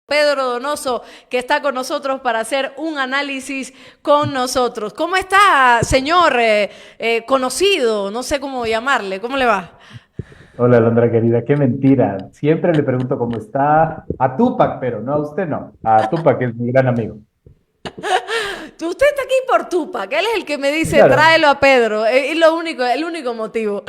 Pedro Donoso, que está con nosotros para hacer un análisis con nosotros. ¿Cómo está, señor conocido? No sé cómo llamarle. ¿Cómo le va? Hola, Alondra querida, qué mentira. Siempre le pregunto cómo está a Tupac, pero no a usted no. A Tupac, que es mi gran amigo. Usted está aquí por Tupac, él es el que me dice Claro, tráelo a Pedro, es lo único, el único motivo.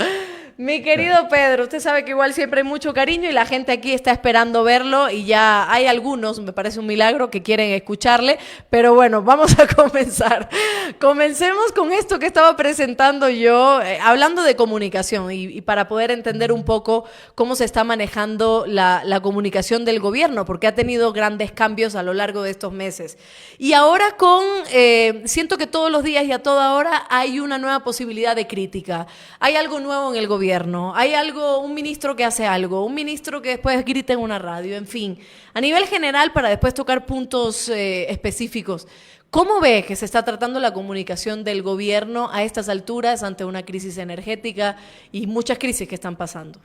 Mi claro. querido Pedro, usted sabe que igual siempre hay mucho cariño y la gente aquí está esperando verlo y ya hay algunos, me parece un milagro, que quieren escucharle, pero bueno, vamos a comenzar. Comencemos con esto que estaba presentando yo, hablando de comunicación y para poder entender un poco cómo se está manejando la comunicación del gobierno, porque ha tenido grandes cambios a lo largo de estos meses. Y ahora siento que todos los días y a toda hora hay una nueva posibilidad de crítica, hay algo nuevo en el gobierno. Hay algo, un ministro que hace algo, un ministro que después grita en una radio, en fin, a nivel general para después tocar puntos específicos. ¿Cómo ve que se está tratando la comunicación del gobierno a estas alturas ante una crisis energética y muchas crisis que están pasando?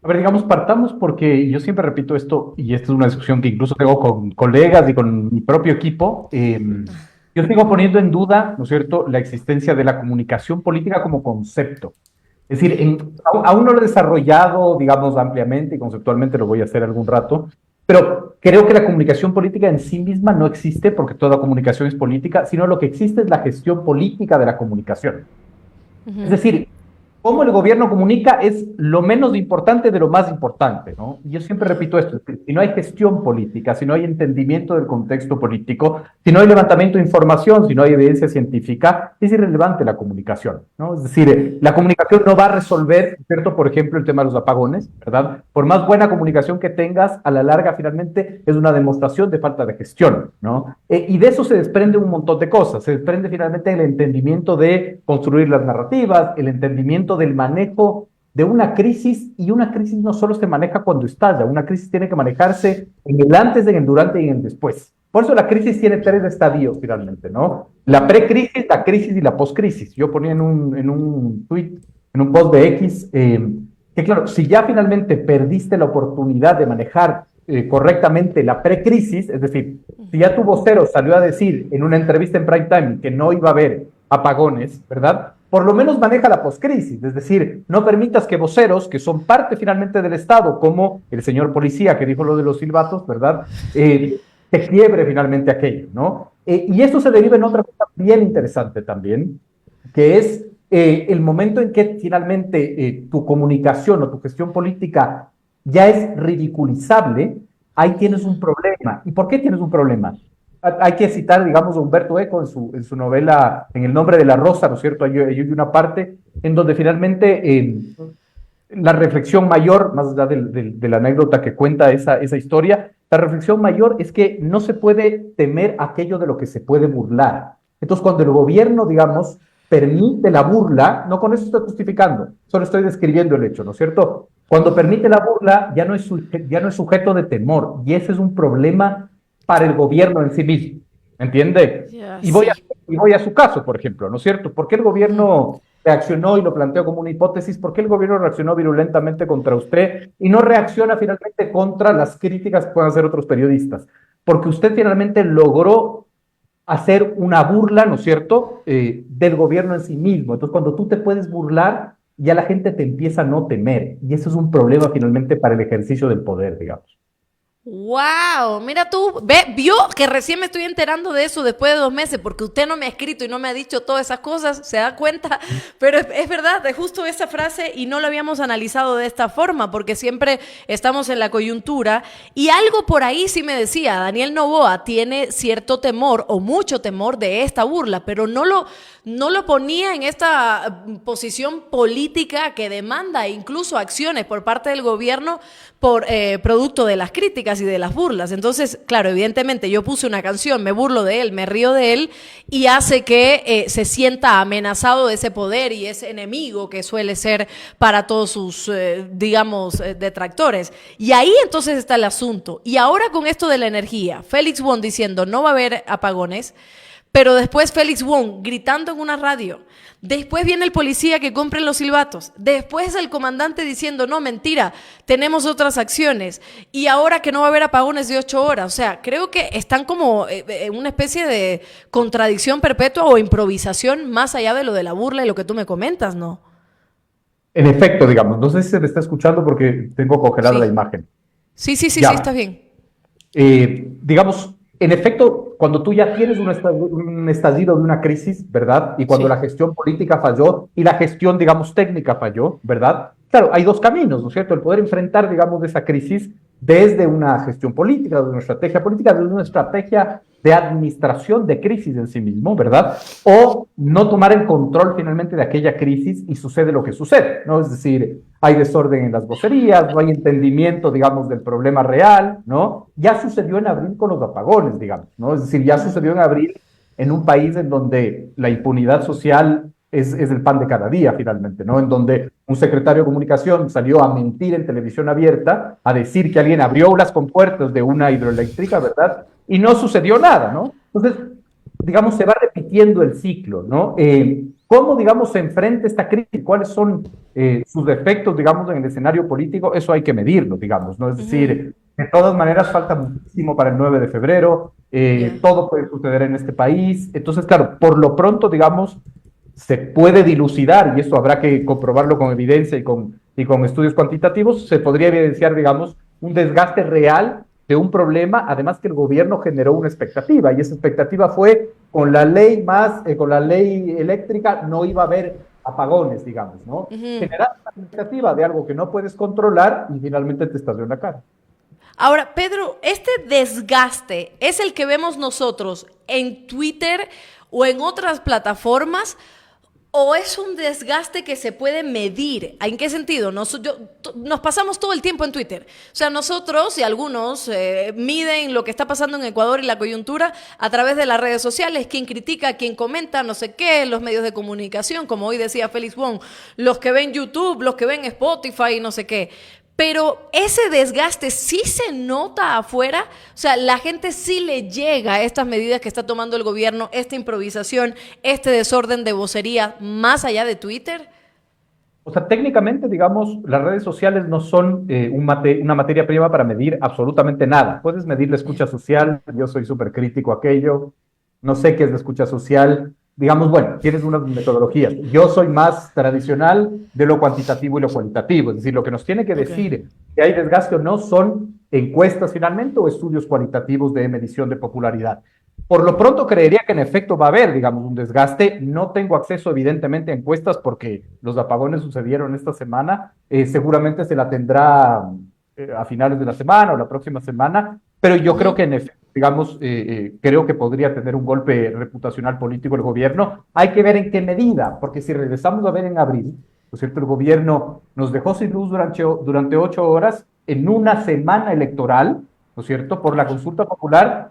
A ver, digamos, partamos porque yo siempre repito esto, y esta es una discusión que incluso tengo con colegas y con mi propio equipo. Yo sigo poniendo en duda, ¿no es cierto?, la existencia de la comunicación política como concepto. Es decir, aún no lo he desarrollado, digamos, ampliamente y conceptualmente lo voy a hacer algún rato, pero creo que la comunicación política en sí misma no existe porque toda comunicación es política, sino lo que existe es la gestión política de la comunicación. Es decir, cómo el gobierno comunica es lo menos importante de lo más importante, ¿no? Y yo siempre repito esto, si no hay gestión política, si no hay entendimiento del contexto político, si no hay levantamiento de información, si no hay evidencia científica, es irrelevante la comunicación, ¿no? Es decir, la comunicación no va a resolver, ¿cierto? Por ejemplo, el tema de los apagones, ¿verdad? Por más buena comunicación que tengas, a la larga finalmente es una demostración de falta de gestión, ¿no? Y de eso se desprende un montón de cosas, se desprende finalmente el entendimiento de construir las narrativas, el entendimiento del manejo de una crisis, y una crisis no solo se maneja cuando estalla, una crisis tiene que manejarse en el antes, en el durante y en el después. Por eso la crisis tiene tres estadios finalmente, ¿no? La precrisis, la crisis y la postcrisis. Yo ponía en un tweet, en un post de X, que claro, si ya finalmente perdiste la oportunidad de manejar correctamente la precrisis, es decir, si ya tu vocero salió a decir en una entrevista en prime time que no iba a haber apagones, ¿verdad? Por lo menos maneja la poscrisis, es decir, no permitas que voceros, que son parte finalmente del Estado, como el señor policía que dijo lo de los silbatos, ¿verdad? Se quiebre finalmente aquello, ¿no? Y esto se deriva en otra cosa bien interesante también, que es el momento en que finalmente tu comunicación o tu gestión política ya es ridiculizable, ahí tienes un problema. ¿Y por qué tienes un problema? Hay que citar, digamos, a Humberto Eco en su novela En el nombre de la rosa, ¿no es cierto? Hay una parte en donde finalmente la reflexión mayor, más allá de la anécdota que cuenta esa historia, la reflexión mayor es que no se puede temer aquello de lo que se puede burlar. Entonces, cuando el gobierno, digamos, permite la burla, no con eso estoy justificando, solo estoy describiendo el hecho, ¿no es cierto? Cuando permite la burla, ya no es sujeto de temor, y ese es un problema para el gobierno en sí mismo, ¿entiende? Ya, Y voy a, sí. y voy a su caso, por ejemplo, ¿no es cierto? ¿Por qué el gobierno reaccionó y lo planteó como una hipótesis? ¿Por qué el gobierno reaccionó virulentamente contra usted y no reacciona finalmente contra las críticas que puedan hacer otros periodistas? Porque usted finalmente logró hacer una burla, ¿no es cierto?, del gobierno en sí mismo. Entonces, cuando tú te puedes burlar, ya la gente te empieza a no temer. Y eso es un problema finalmente para el ejercicio del poder, digamos. Wow, mira tú, vio que recién me estoy enterando de eso después de 2 meses, porque usted no me ha escrito y no me ha dicho todas esas cosas, se da cuenta, pero es verdad, es justo esa frase y no lo habíamos analizado de esta forma, porque siempre estamos en la coyuntura y algo por ahí sí me decía, Daniel Noboa tiene cierto temor o mucho temor de esta burla, pero no lo ponía en esta posición política que demanda incluso acciones por parte del gobierno por producto de las críticas y de las burlas. Entonces, claro, evidentemente yo puse una canción, me burlo de él, me río de él y hace que se sienta amenazado de ese poder y ese enemigo que suele ser para todos sus, digamos, detractores. Y ahí entonces está el asunto. Y ahora con esto de la energía, Félix Bon diciendo no va a haber apagones, Pero después Félix Wong gritando en una radio. Después viene el policía que compre los silbatos. Después el comandante diciendo, no, mentira, tenemos otras acciones. Y ahora que no va a haber apagones de 8 horas. O sea, creo que están como en una especie de contradicción perpetua o improvisación más allá de lo de la burla y lo que tú me comentas, ¿no? En efecto, digamos, no sé si se me está escuchando porque tengo congelada la imagen. Sí, Ya. está bien. Digamos, en efecto, cuando tú ya tienes un estallido de una crisis, ¿verdad? Y cuando la gestión política falló y la gestión, digamos, técnica falló, ¿verdad? Claro, hay dos caminos, ¿no es cierto? El poder enfrentar, digamos, esa crisis desde una gestión política, desde una estrategia política, desde una estrategia de administración de crisis en sí mismo, ¿verdad? O no tomar el control finalmente de aquella crisis y sucede lo que sucede, ¿no? Es decir, hay desorden en las vocerías, no hay entendimiento, digamos, del problema real, ¿no? Ya sucedió en abril con los apagones, digamos, ¿no? Es decir, ya sucedió en abril en un país en donde la impunidad social es el pan de cada día, finalmente, ¿no? En donde un secretario de comunicación salió a mentir en televisión abierta, a decir que alguien abrió las compuertas de una hidroeléctrica, ¿verdad? Y no sucedió nada, ¿no? Entonces, digamos, se va repitiendo el ciclo, ¿no? ¿Cómo, digamos, se enfrenta esta crisis? ¿Cuáles son sus efectos, digamos, en el escenario político? Eso hay que medirlo, digamos, ¿no? Es decir, de todas maneras falta muchísimo para el 9 de febrero, todo puede suceder en este país. Entonces, claro, por lo pronto, digamos, se puede dilucidar, y esto habrá que comprobarlo con evidencia y con estudios cuantitativos, se podría evidenciar, digamos, un desgaste real de un problema, además que el gobierno generó una expectativa, y esa expectativa fue con la ley con la ley eléctrica no iba a haber apagones, digamos, ¿no? Generar una expectativa de algo que no puedes controlar y finalmente te estalló en la cara. Ahora, Pedro, este desgaste es el que vemos nosotros en Twitter o en otras plataformas, ¿o es un desgaste que se puede medir? ¿En qué sentido? Nos pasamos todo el tiempo en Twitter. O sea, nosotros y algunos miden lo que está pasando en Ecuador y la coyuntura a través de las redes sociales. Quién critica, quién comenta, no sé qué, los medios de comunicación, como hoy decía Félix Wong, los que ven YouTube, los que ven Spotify y no sé qué. Pero ese desgaste sí se nota afuera, o sea, la gente sí le llega a estas medidas que está tomando el gobierno, esta improvisación, este desorden de vocería, más allá de Twitter. O sea, técnicamente, digamos, las redes sociales no son una materia prima para medir absolutamente nada. Puedes medir la escucha social, yo soy súper crítico a aquello, no sé qué es la escucha social. Digamos, bueno, tienes unas metodologías. Yo soy más tradicional de lo cuantitativo y lo cualitativo. Es decir, lo que nos tiene que decir que hay desgaste o no son encuestas finalmente o estudios cualitativos de medición de popularidad. Por lo pronto creería que en efecto va a haber, digamos, un desgaste. No tengo acceso evidentemente a encuestas porque los apagones sucedieron esta semana. Seguramente se la tendrá a finales de la semana o la próxima semana, pero yo creo que en efecto, digamos, creo que podría tener un golpe reputacional político el gobierno. Hay que ver en qué medida, porque si regresamos a ver en abril, ¿no es cierto? El gobierno nos dejó sin luz durante 8 horas en una semana electoral, ¿no es cierto?, por la consulta popular,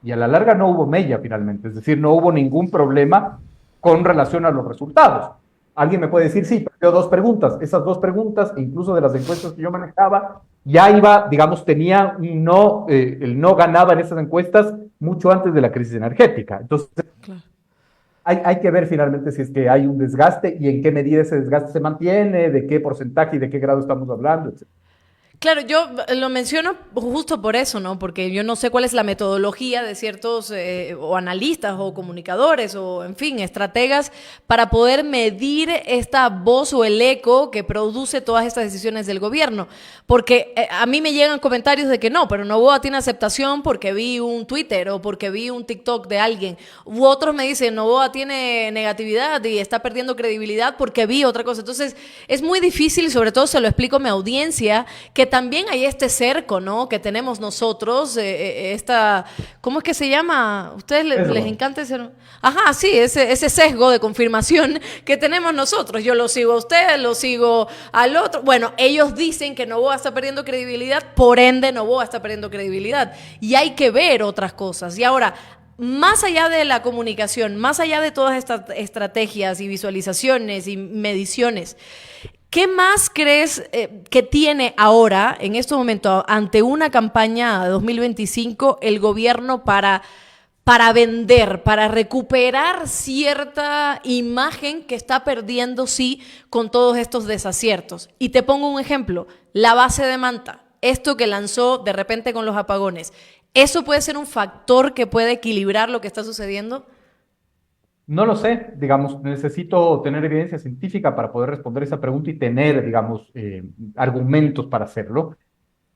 y a la larga no hubo mella finalmente, es decir, no hubo ningún problema con relación a los resultados. Alguien me puede decir, sí, pero 2 preguntas. Esas 2 preguntas, incluso de las encuestas que yo manejaba, ya iba, digamos, tenía un no, el no ganaba en esas encuestas mucho antes de la crisis energética. Entonces, claro, hay que ver finalmente si es que hay un desgaste y en qué medida ese desgaste se mantiene, de qué porcentaje y de qué grado estamos hablando, etc. Claro, yo lo menciono justo por eso, ¿no? Porque yo no sé cuál es la metodología de ciertos o analistas o comunicadores o, en fin, estrategas para poder medir esta voz o el eco que produce todas estas decisiones del gobierno. Porque a mí me llegan comentarios de que no, pero Noboa tiene aceptación porque vi un Twitter o porque vi un TikTok de alguien. U otros me dicen, Noboa tiene negatividad y está perdiendo credibilidad porque vi otra cosa. Entonces, es muy difícil y sobre todo se lo explico a mi audiencia que también hay este cerco, ¿no? Que tenemos nosotros, ¿cómo es que se llama? ¿A ustedes les encanta ese? Ajá, sí, ese sesgo de confirmación que tenemos nosotros. Yo lo sigo a ustedes, lo sigo al otro. Bueno, ellos dicen que Noboa está perdiendo credibilidad, por ende Noboa está perdiendo credibilidad. Y hay que ver otras cosas. Y ahora, más allá de la comunicación, más allá de todas estas estrategias y visualizaciones y mediciones, ¿qué más crees que tiene ahora, en este momento, ante una campaña 2025, el gobierno para para vender, para recuperar cierta imagen que está perdiendo, sí, con todos estos desaciertos. Y te pongo un ejemplo, la base de Manta, esto que lanzó de repente con los apagones, ¿eso puede ser un factor que puede equilibrar lo que está sucediendo? No lo sé, digamos, necesito tener evidencia científica para poder responder esa pregunta y tener, digamos, argumentos para hacerlo.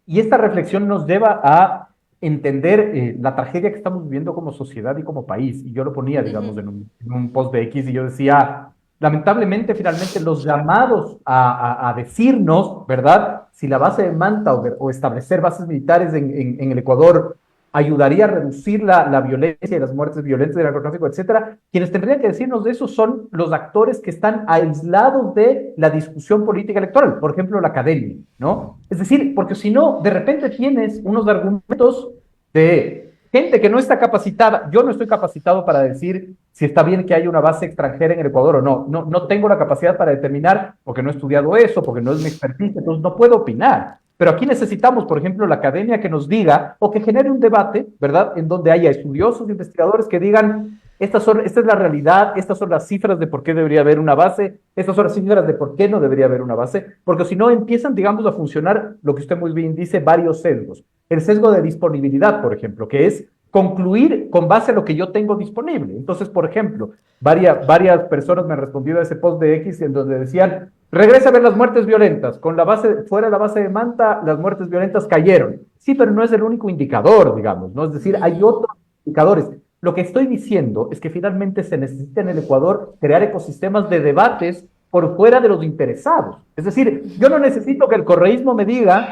Y esta reflexión nos lleva a entender la tragedia que estamos viviendo como sociedad y como país. Y yo lo ponía, digamos, en un post de X y yo decía, lamentablemente, finalmente, los llamados a decirnos, ¿verdad? Si la base de Manta o establecer bases militares en el Ecuador ayudaría a reducir la violencia y las muertes violentas del narcotráfico, etcétera. Quienes tendrían que decirnos de eso son los actores que están aislados de la discusión política electoral, por ejemplo, la academia, ¿no? Es decir, porque si no, de repente tienes unos argumentos de gente que no está capacitada. Yo no estoy capacitado para decir si está bien que haya una base extranjera en el Ecuador o no. No tengo la capacidad para determinar, porque no he estudiado eso, porque no es mi expertise, entonces no puedo opinar. Pero aquí necesitamos, por ejemplo, la academia que nos diga o que genere un debate, ¿verdad? En donde haya estudiosos, investigadores que digan, esta es la realidad, estas son las cifras de por qué debería haber una base, estas son las cifras de por qué no debería haber una base, porque si no empiezan, digamos, a funcionar lo que usted muy bien dice, varios sesgos. El sesgo de disponibilidad, por ejemplo, que es concluir con base a lo que yo tengo disponible. Entonces, por ejemplo, varias personas me han respondido a ese post de X en donde decían, regresa a ver las muertes violentas. Fuera de la base de Manta, las muertes violentas cayeron. Sí, pero no es el único indicador, digamos, ¿no? Es decir, hay otros indicadores. Lo que estoy diciendo es que finalmente se necesita en el Ecuador crear ecosistemas de debates por fuera de los interesados. Es decir, yo no necesito que el correísmo me diga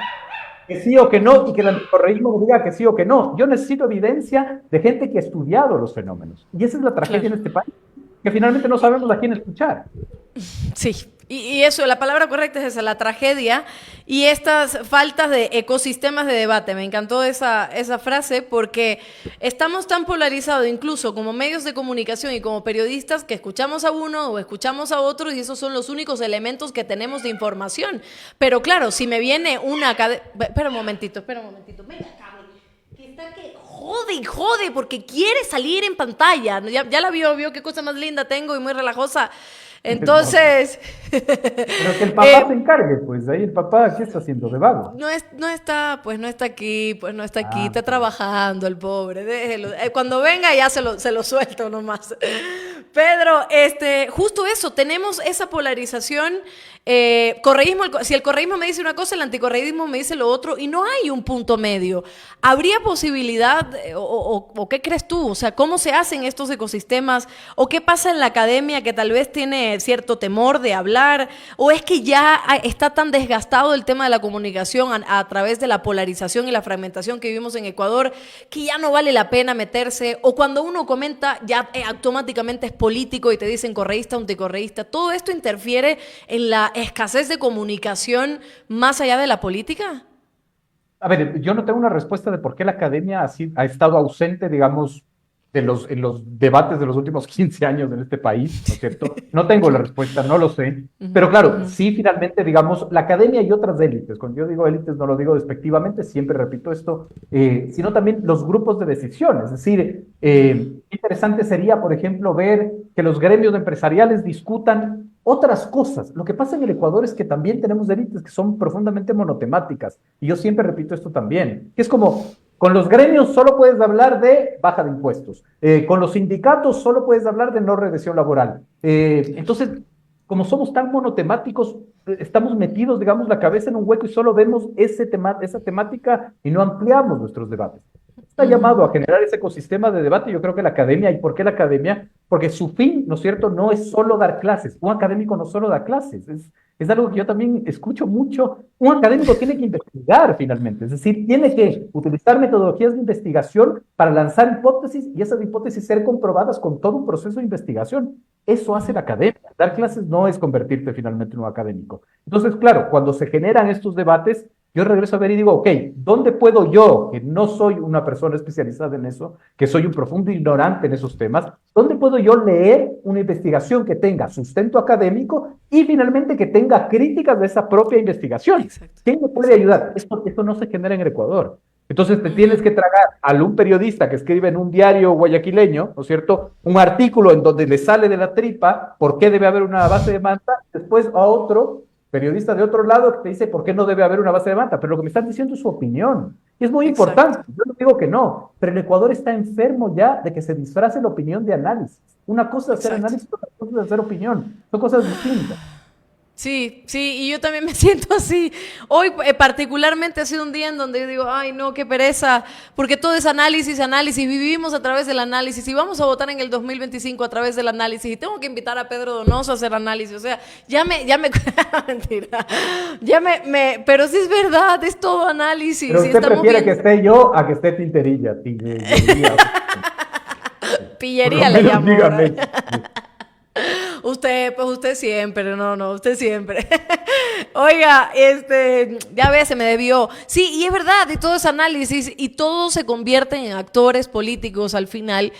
que sí o que no, y que el anticorreísmo me diga que sí o que no. Yo necesito evidencia de gente que ha estudiado los fenómenos. Y esa es la tragedia en este país, que finalmente no sabemos a quién escuchar. Sí, y eso, la palabra correcta es esa, la tragedia y estas faltas de ecosistemas de debate. Me encantó esa frase porque estamos tan polarizados, incluso como medios de comunicación y como periodistas, que escuchamos a uno o escuchamos a otro y esos son los únicos elementos que tenemos de información. Pero claro, si me viene una cadena... Espera un momentito. Venga, cabrón, que está que jode, porque quiere salir en pantalla. Ya la vio qué cosa más linda tengo y muy relajosa. Entonces... Pero que el papá se encargue, pues, ahí el papá, ¿qué está haciendo? De vago. No está aquí, está trabajando el pobre, déjelo. Cuando venga ya se lo suelto nomás. Pedro, justo eso, tenemos esa polarización, correísmo, si el correísmo me dice una cosa, el anticorreísmo me dice lo otro, y no hay un punto medio. ¿Habría posibilidad, o qué crees tú? O sea, ¿cómo se hacen estos ecosistemas? ¿O qué pasa en la academia que tal vez tiene cierto temor de hablar? ¿O es que ya está tan desgastado el tema de la comunicación a través de la polarización y la fragmentación que vivimos en Ecuador que ya no vale la pena meterse? O cuando uno comenta ya automáticamente es político y te dicen correísta o anticorreísta. ¿Todo esto interfiere en la escasez de comunicación más allá de la política? A ver, yo no tengo una respuesta de por qué la academia ha estado ausente, digamos, en los debates de los últimos 15 años en este país, ¿no es cierto? No tengo la respuesta, no lo sé. Pero claro, sí, finalmente, digamos, la academia y otras élites, cuando yo digo élites no lo digo despectivamente, siempre repito esto, sino también los grupos de decisión. Es decir, interesante sería, por ejemplo, ver que los gremios empresariales discutan otras cosas. Lo que pasa en el Ecuador es que también tenemos élites que son profundamente monotemáticas. Y yo siempre repito esto también, que es como... Con los gremios solo puedes hablar de baja de impuestos. Con los sindicatos solo puedes hablar de no regresión laboral. Entonces, como somos tan monotemáticos, estamos metidos, digamos, la cabeza en un hueco y solo vemos esa temática y no ampliamos nuestros debates. Está llamado a generar ese ecosistema de debate. Yo creo que la academia, ¿y por qué la academia? Porque su fin, ¿no es cierto?, no es solo dar clases. Un académico no solo da clases, es algo que yo también escucho mucho. Un académico tiene que investigar finalmente, es decir, tiene que utilizar metodologías de investigación para lanzar hipótesis y esas hipótesis ser comprobadas con todo un proceso de investigación. Eso hace la academia. Dar clases no es convertirte finalmente en un académico. Entonces, claro, cuando se generan estos debates, yo regreso a ver y digo, ok, ¿dónde puedo yo, que no soy una persona especializada en eso, que soy un profundo ignorante en esos temas, dónde puedo yo leer una investigación que tenga sustento académico y finalmente que tenga críticas de esa propia investigación? Exacto. ¿Quién me puede ayudar? Esto no se genera en el Ecuador. Entonces te tienes que tragar a un periodista que escribe en un diario guayaquileño, ¿no es cierto?, un artículo en donde le sale de la tripa por qué debe haber una base de manta, después a otro periodista de otro lado que te dice por qué no debe haber una base de manta, pero lo que me están diciendo es su opinión. Y es muy Exacto. importante, yo no digo que no, pero el Ecuador está enfermo ya de que se disfrace la opinión de análisis. Una cosa es hacer Exacto. análisis, otra cosa es hacer opinión. Son cosas distintas. Sí, sí, y yo también me siento así. Hoy particularmente ha sido un día en donde yo digo, ay no, qué pereza, porque todo es análisis, análisis, vivimos a través del análisis y vamos a votar en el 2025 a través del análisis y tengo que invitar a Pedro Donoso a hacer análisis, o sea, mentira, pero sí es verdad, es todo análisis Pero y usted estamos prefiere que viendo, esté yo a que esté Tinterilla. Tinterilla. Por lo pillería le menos llamo ahora. dígame. Usted, pues usted siempre, no, usted siempre. Oiga, ya ve, se me debió. Sí, y es verdad, y todo es análisis, y todos se convierten en actores políticos al final,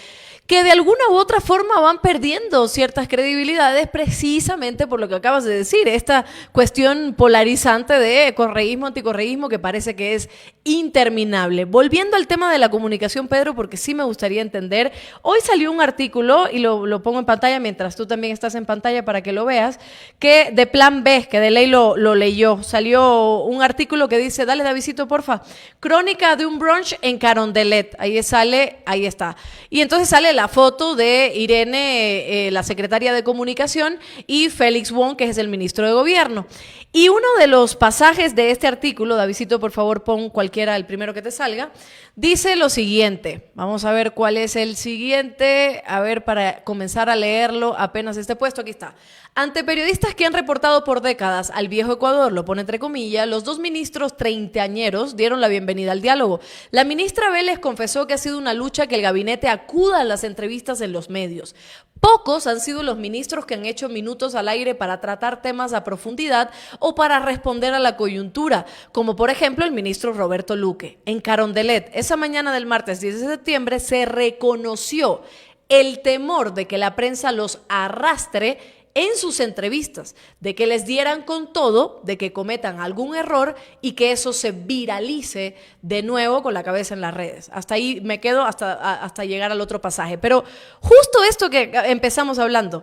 que de alguna u otra forma van perdiendo ciertas credibilidades precisamente por lo que acabas de decir, esta cuestión polarizante de correísmo, anticorreísmo, que parece que es interminable. Volviendo al tema de la comunicación, Pedro, porque sí me gustaría entender, hoy salió un artículo, y lo pongo en pantalla mientras tú también estás en pantalla para que lo veas, que de Plan B, que de ley lo leyó, salió un artículo que dice, dale Davidcito, porfa, crónica de un brunch en Carondelet, ahí sale, ahí está, y entonces sale la foto de Irene, la secretaria de Comunicación, y Félix Wong, que es el ministro de Gobierno. Y uno de los pasajes de este artículo, Davidcito, por favor, pon cualquiera, el primero que te salga, dice lo siguiente. Vamos a ver cuál es el siguiente. A ver, para comenzar a leerlo, apenas esté puesto, aquí está. Ante periodistas que han reportado por décadas al viejo Ecuador, lo pone entre comillas, los dos ministros treintañeros dieron la bienvenida al diálogo. La ministra Vélez confesó que ha sido una lucha que el gabinete acuda a las entrevistas en los medios. Pocos han sido los ministros que han hecho minutos al aire para tratar temas a profundidad o para responder a la coyuntura, como por ejemplo el ministro Roberto Luque. En Carondelet, esa mañana del martes 10 de septiembre, se reconoció el temor de que la prensa los arrastre en sus entrevistas, de que les dieran con todo, de que cometan algún error y que eso se viralice de nuevo con la cabeza en las redes. Hasta ahí me quedo hasta llegar al otro pasaje. Pero justo esto que empezamos hablando,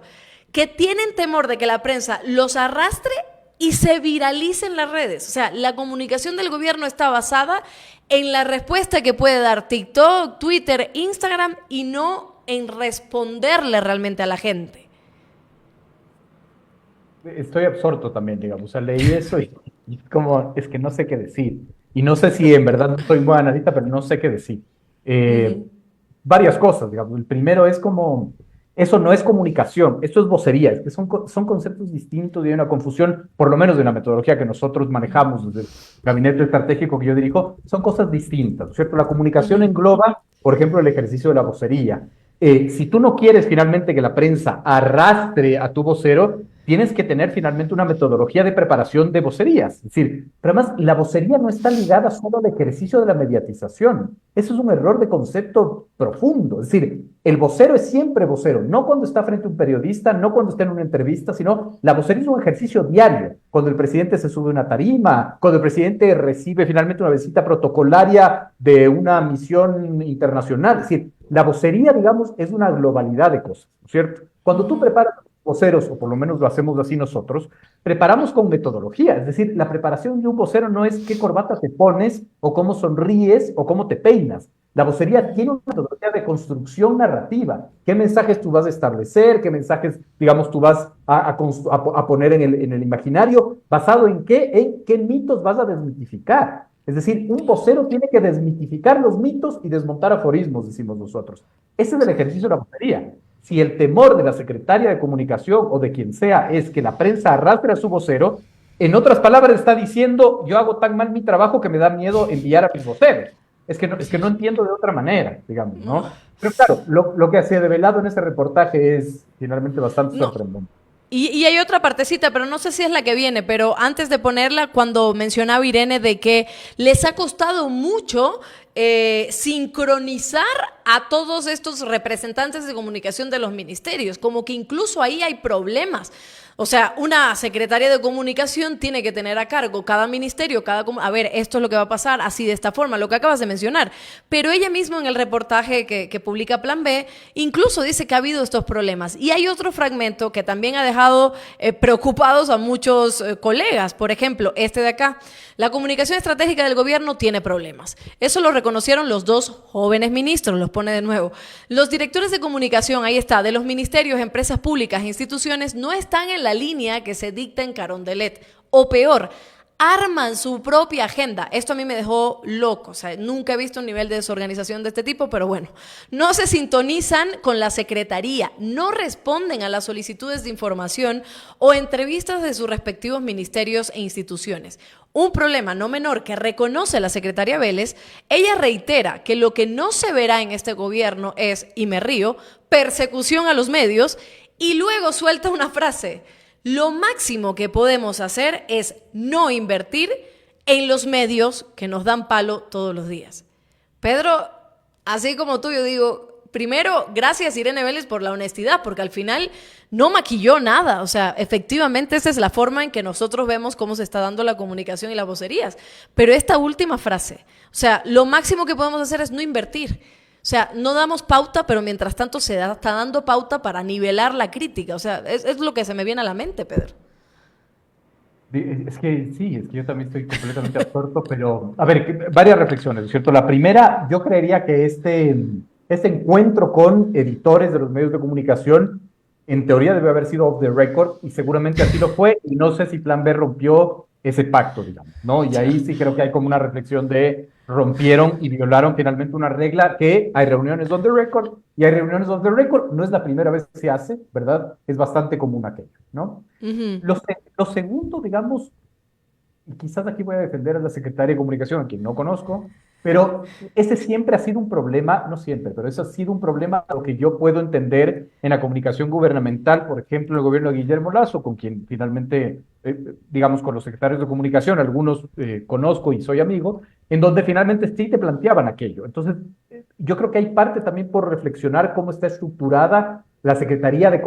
que tienen temor de que la prensa los arrastre y se viralice en las redes. O sea, la comunicación del gobierno está basada en la respuesta que puede dar TikTok, Twitter, Instagram y no en responderle realmente a la gente. Estoy absorto también, digamos. O sea, leí eso y como, es que no sé qué decir. Y no sé si en verdad no soy buen analista, pero no sé qué decir. Uh-huh. Varias cosas, digamos. El primero es como, eso no es comunicación, esto es vocería. Es que son conceptos distintos y hay una confusión, por lo menos de la metodología que nosotros manejamos desde el gabinete estratégico que yo dirijo, son cosas distintas, ¿cierto? La comunicación engloba, por ejemplo, el ejercicio de la vocería. Si tú no quieres finalmente que la prensa arrastre a tu vocero, tienes que tener finalmente una metodología de preparación de vocerías. Es decir, pero además la vocería no está ligada solo al ejercicio de la mediatización. Eso es un error de concepto profundo. Es decir, el vocero es siempre vocero, no cuando está frente a un periodista, no cuando está en una entrevista, sino la vocería es un ejercicio diario. Cuando el presidente se sube a una tarima, cuando el presidente recibe finalmente una visita protocolaria de una misión internacional. Es decir, la vocería, digamos, es una globalidad de cosas, ¿no es cierto? Cuando tú preparas voceros, o por lo menos lo hacemos así nosotros, preparamos con metodología. Es decir, la preparación de un vocero no es qué corbata te pones, o cómo sonríes, o cómo te peinas. La vocería tiene una metodología de construcción narrativa. ¿Qué mensajes tú vas a establecer? ¿Qué mensajes, digamos, tú vas a poner en el imaginario? ¿Basado en qué? En qué mitos vas a desmitificar. Es decir, un vocero tiene que desmitificar los mitos y desmontar aforismos, decimos nosotros. Ese es el ejercicio de la vocería. Si el temor de la secretaria de Comunicación o de quien sea es que la prensa arrastre a su vocero, en otras palabras está diciendo, yo hago tan mal mi trabajo que me da miedo enviar a mis voceros. Es que no entiendo de otra manera, digamos, ¿no? Pero claro, lo que se ha develado en ese reportaje es finalmente bastante sorprendente. Y hay otra partecita, pero no sé si es la que viene, pero antes de ponerla, cuando mencionaba Irene de que les ha costado mucho sincronizar a todos estos representantes de comunicación de los ministerios, como que incluso ahí hay problemas. O sea, una secretaria de comunicación tiene que tener a cargo cada ministerio, a ver, esto es lo que va a pasar, así de esta forma, lo que acabas de mencionar. Pero ella misma en el reportaje que publica Plan B, incluso dice que ha habido estos problemas. Y hay otro fragmento que también ha dejado preocupados a muchos colegas. Por ejemplo, este de acá. La comunicación estratégica del gobierno tiene problemas. Eso lo reconocieron los dos jóvenes ministros, los pone de nuevo. Los directores de comunicación, ahí está, de los ministerios, empresas públicas e instituciones, no están en la línea que se dicta en Carondelet. O peor, arman su propia agenda. Esto a mí me dejó loco. O sea, nunca he visto un nivel de desorganización de este tipo, pero bueno. No se sintonizan con la secretaría, no responden a las solicitudes de información o entrevistas de sus respectivos ministerios e instituciones. Un problema no menor que reconoce la secretaria Vélez. Ella reitera que lo que no se verá en este gobierno es, y me río, persecución a los medios, y luego suelta una frase: lo máximo que podemos hacer es no invertir en los medios que nos dan palo todos los días. Pedro, así como tú, yo digo, primero, gracias Irene Vélez por la honestidad, porque al final no maquilló nada. O sea, efectivamente esa es la forma en que nosotros vemos cómo se está dando la comunicación y las vocerías. Pero esta última frase, o sea, lo máximo que podemos hacer es no invertir. O sea, no damos pauta, pero mientras tanto está dando pauta para nivelar la crítica. O sea, es lo que se me viene a la mente, Pedro. Es que sí, es que yo también estoy completamente absorto, pero a ver, varias reflexiones, ¿no es cierto? La primera, yo creería que este encuentro con editores de los medios de comunicación, en teoría debe haber sido off the record, y seguramente así lo fue, y no sé si Plan B rompió ese pacto, digamos, ¿no? Y ahí sí creo que hay como una reflexión de rompieron y violaron finalmente una regla que hay reuniones on the record y hay reuniones on the record. No es la primera vez que se hace, ¿verdad? Es bastante común aquello, ¿no? Uh-huh. Lo segundo, digamos, y quizás aquí voy a defender a la secretaria de Comunicación, a quien no conozco, pero ese siempre ha sido un problema, no siempre, pero eso ha sido un problema lo que yo puedo entender en la comunicación gubernamental, por ejemplo, el gobierno de Guillermo Lasso, con quien finalmente, digamos, con los secretarios de comunicación, algunos conozco y soy amigo, en donde finalmente sí te planteaban aquello. Entonces, yo creo que hay parte también por reflexionar cómo está estructurada la Secretaría de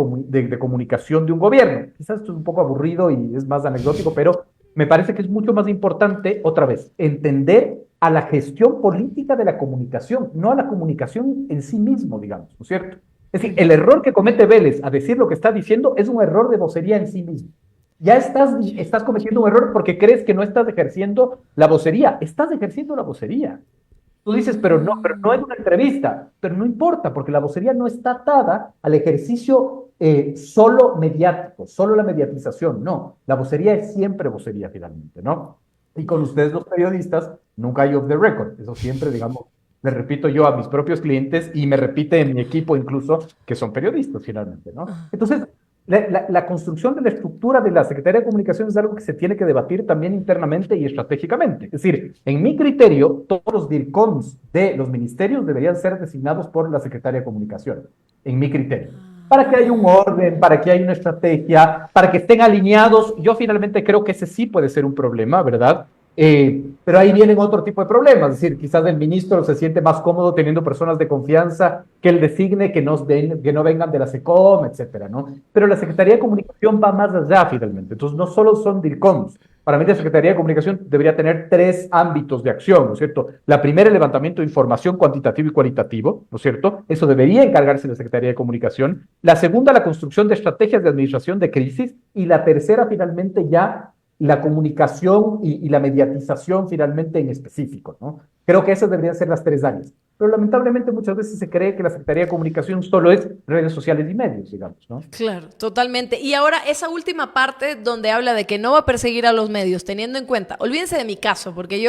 Comunicación de un gobierno. Quizás esto es un poco aburrido y es más anecdótico, pero me parece que es mucho más importante, otra vez, entender a la gestión política de la comunicación, no a la comunicación en sí mismo, digamos, ¿no es cierto? Es decir, el error que comete Vélez a decir lo que está diciendo es un error de vocería en sí mismo. Ya estás cometiendo un error porque crees que no estás ejerciendo la vocería. Estás ejerciendo la vocería. Tú dices, pero no es una entrevista. Pero no importa, porque la vocería no está atada al ejercicio solo mediático, solo la mediatización. No, la vocería es siempre vocería finalmente, ¿no? Y con ustedes los periodistas, nunca hay off the record. Eso siempre, digamos, le repito yo a mis propios clientes y me repite en mi equipo incluso, que son periodistas finalmente, ¿no? Entonces, la construcción de la estructura de la Secretaría de Comunicación es algo que se tiene que debatir también internamente y estratégicamente. Es decir, en mi criterio, todos los DIRCOMs de los ministerios deberían ser designados por la Secretaría de Comunicación, en mi criterio. Para que haya un orden, para que haya una estrategia, para que estén alineados. Yo finalmente creo que ese sí puede ser un problema, ¿verdad? Pero ahí vienen otro tipo de problemas, es decir, quizás el ministro se siente más cómodo teniendo personas de confianza que él designe, que no vengan de la SECOM, etcétera, ¿no? Pero la Secretaría de Comunicación va más allá finalmente, entonces no solo son DIRCOMs. Para mí la Secretaría de Comunicación debería tener 3 ámbitos de acción, ¿no es cierto? La primera, el levantamiento de información cuantitativo y cualitativo, ¿no es cierto? Eso debería encargarse la Secretaría de Comunicación. La segunda, la construcción de estrategias de administración de crisis. Y la tercera, finalmente, ya la comunicación y la mediatización finalmente en específico, ¿no? Creo que esas deberían ser las 3 áreas. Pero lamentablemente muchas veces se cree que la Secretaría de Comunicación solo es redes sociales y medios, digamos, ¿no? Claro, totalmente. Y ahora esa última parte donde habla de que no va a perseguir a los medios, teniendo en cuenta, olvídense de mi caso, porque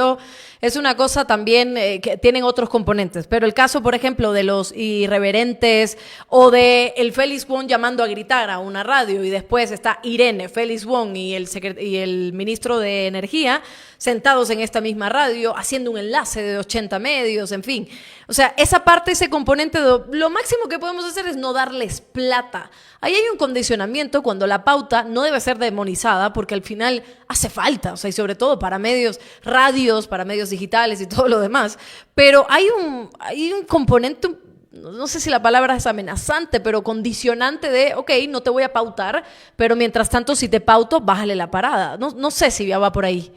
es una cosa también que tienen otros componentes, pero el caso, por ejemplo, de los irreverentes o de el Félix Wong llamando a gritar a una radio y después está Irene, Félix Wong y el ministro de Energía sentados en esta misma radio haciendo un enlace de 80 medios, en fin. O sea, esa parte, ese componente, lo máximo que podemos hacer es no darles plata. Ahí hay un condicionamiento cuando la pauta no debe ser demonizada porque al final hace falta, o sea, y sobre todo para medios, radios, para medios digitales y todo lo demás. Pero hay un componente no sé si la palabra es amenazante, pero condicionante de, ok, no te voy a pautar, pero mientras tanto si te pauto, bájale la parada. No sé si ya va por ahí.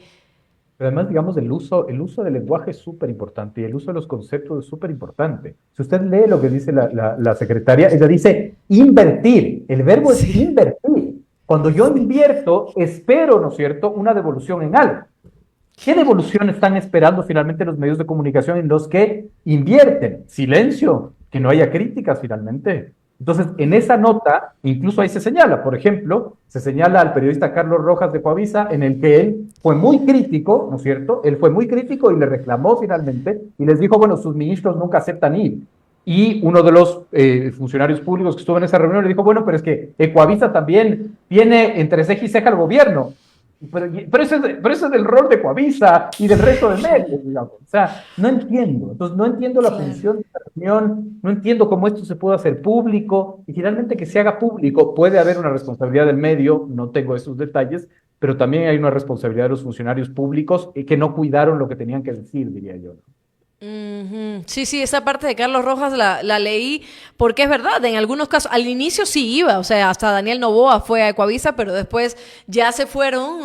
Pero además, digamos, el uso del lenguaje es súper importante y el uso de los conceptos es súper importante. Si usted lee lo que dice la secretaria, ella dice invertir. El verbo es invertir. Cuando yo invierto, espero, ¿no es cierto?, una devolución en algo. ¿Qué devolución están esperando finalmente los medios de comunicación en los que invierten? Silencio, que no haya críticas finalmente. Entonces, en esa nota, incluso ahí se señala, por ejemplo, se señala al periodista Carlos Rojas de Coavisa, en el que él fue muy crítico, ¿no es cierto? Él fue muy crítico y le reclamó finalmente y les dijo, bueno, sus ministros nunca aceptan ir. Y uno de los funcionarios públicos que estuvo en esa reunión le dijo, bueno, pero es que Coavisa también tiene entre ceja y ceja al gobierno. Pero eso es del rol de Coavisa y del resto de medios, digamos. O sea, no entiendo. Entonces, no entiendo la función de la reunión, no entiendo cómo esto se puede hacer público, y finalmente que se haga público puede haber una responsabilidad del medio, no tengo esos detalles, pero también hay una responsabilidad de los funcionarios públicos que no cuidaron lo que tenían que decir, diría yo. Sí, esa parte de Carlos Rojas la leí porque es verdad, en algunos casos, al inicio sí iba, o sea, hasta Daniel Noboa fue a Ecuavisa, pero después ya se fueron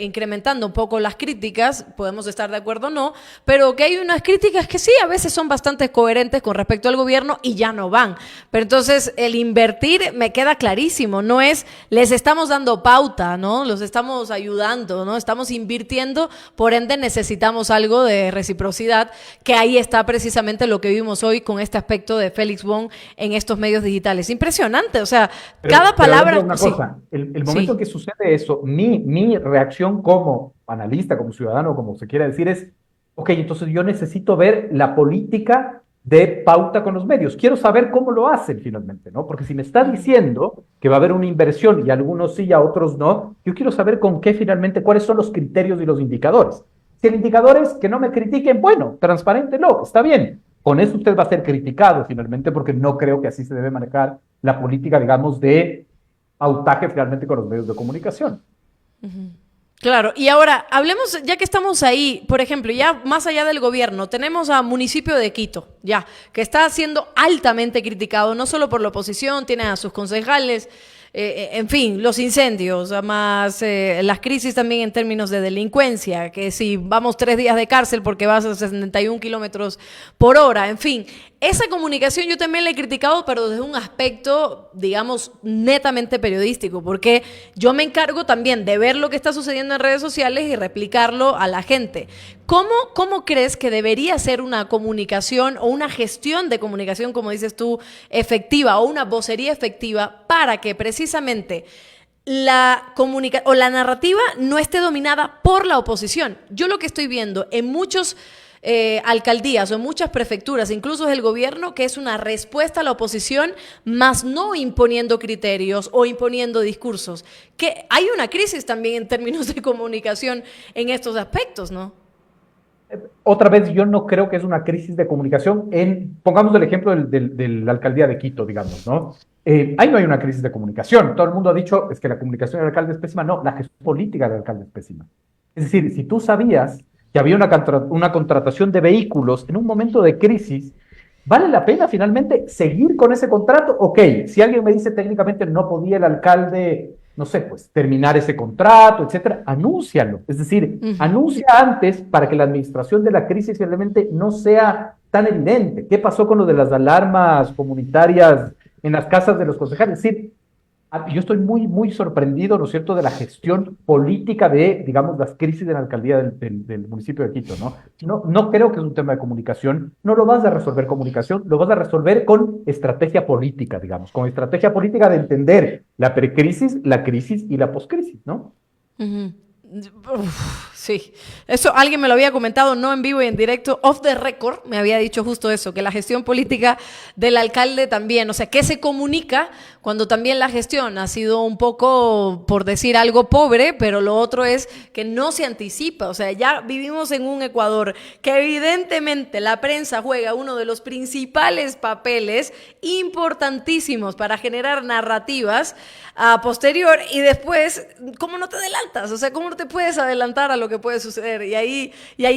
incrementando un poco las críticas, podemos estar de acuerdo o no, pero que hay unas críticas que sí, a veces son bastante coherentes con respecto al gobierno y ya no van. Pero entonces el invertir me queda clarísimo, no es les estamos dando pauta, ¿no? Los estamos ayudando, ¿no? Estamos invirtiendo, por ende necesitamos algo de reciprocidad, que ahí está precisamente lo que vimos hoy con este aspecto de Félix Bon en estos medios digitales. Impresionante, o sea, cada palabra... Una cosa, el momento en que sucede eso, mi reacción como analista, como ciudadano, como se quiera decir, es, ok, entonces yo necesito ver la política de pauta con los medios. Quiero saber cómo lo hacen finalmente, ¿no? Porque si me está diciendo que va a haber una inversión y algunos sí y a otros no, yo quiero saber con qué finalmente, cuáles son los criterios y los indicadores. Si el indicador es que no me critiquen, bueno, transparéntelo, está bien. Con eso usted va a ser criticado finalmente, porque no creo que así se debe manejar la política, digamos, de pautaje finalmente con los medios de comunicación. Claro, y ahora hablemos, ya que estamos ahí, por ejemplo, ya más allá del gobierno, tenemos al municipio de Quito, ya, que está siendo altamente criticado, no solo por la oposición, tiene a sus concejales, en fin, los incendios, más las crisis también en términos de delincuencia, que si vamos 3 días de cárcel porque vas a 71 kilómetros por hora, en fin. Esa comunicación yo también la he criticado, pero desde un aspecto, digamos, netamente periodístico, porque yo me encargo también de ver lo que está sucediendo en redes sociales y replicarlo a la gente. ¿Cómo crees que debería ser una comunicación o una gestión de comunicación, como dices tú, efectiva o una vocería efectiva para que precisamente la narrativa no esté dominada por la oposición? Yo lo que estoy viendo en muchos alcaldías o en muchas prefecturas, incluso es el gobierno, que es una respuesta a la oposición, más no imponiendo criterios o imponiendo discursos. Que hay una crisis también en términos de comunicación en estos aspectos, ¿no? Otra vez, yo no creo que es una crisis de comunicación. Pongamos el ejemplo de la alcaldía de Quito, digamos, ¿no? Ahí no hay una crisis de comunicación. Todo el mundo ha dicho, es que la comunicación del alcalde es pésima. No, la gestión política del alcalde es pésima. Es decir, si tú sabías que había una contratación de vehículos en un momento de crisis, ¿vale la pena finalmente seguir con ese contrato? Ok, si alguien me dice técnicamente no podía el alcalde, no sé, pues terminar ese contrato, etcétera, anúncialo. Es decir, anuncia antes para que la administración de la crisis finalmente no sea tan evidente. ¿Qué pasó con lo de las alarmas comunitarias en las casas de los concejales? Es decir, yo estoy muy sorprendido, ¿no es cierto?, de la gestión política de, digamos, las crisis de la alcaldía del municipio de Quito, ¿no? No creo que es un tema de comunicación, no lo vas a resolver comunicación, lo vas a resolver con estrategia política, digamos, con estrategia política de entender la precrisis, la crisis y la poscrisis, ¿no? Sí, eso alguien me lo había comentado, no en vivo y en directo, off the record, me había dicho justo eso, que la gestión política del alcalde también, o sea, ¿qué se comunica cuando también la gestión ha sido un poco, por decir algo, pobre, pero lo otro es que no se anticipa. O sea, ya vivimos en un Ecuador que evidentemente la prensa juega uno de los principales papeles importantísimos para generar narrativas a posterior, y después, ¿cómo no te adelantas? O sea, ¿cómo no te puedes adelantar a lo que puede suceder? Y ahí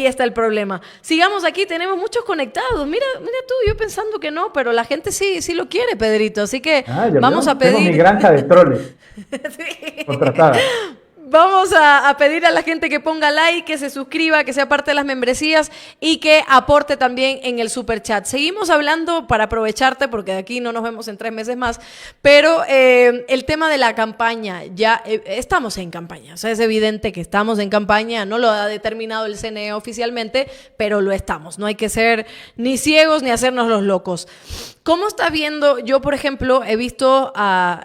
está el problema. Sigamos aquí, tenemos muchos conectados. Mira tú, yo pensando que no, pero la gente sí lo quiere, Pedrito. Así que vamos a pedir... Tengo mi granja de troles Sí. contratada. Vamos a pedir a la gente que ponga like, que se suscriba, que sea parte de las membresías y que aporte también en el super chat. Seguimos hablando para aprovecharte, porque de aquí no nos vemos en 3 meses más, pero el tema de la campaña, ya estamos en campaña. O sea, es evidente que estamos en campaña, no lo ha determinado el CNE oficialmente, pero lo estamos. No hay que ser ni ciegos ni hacernos los locos. ¿Cómo está viendo? Yo, por ejemplo, he visto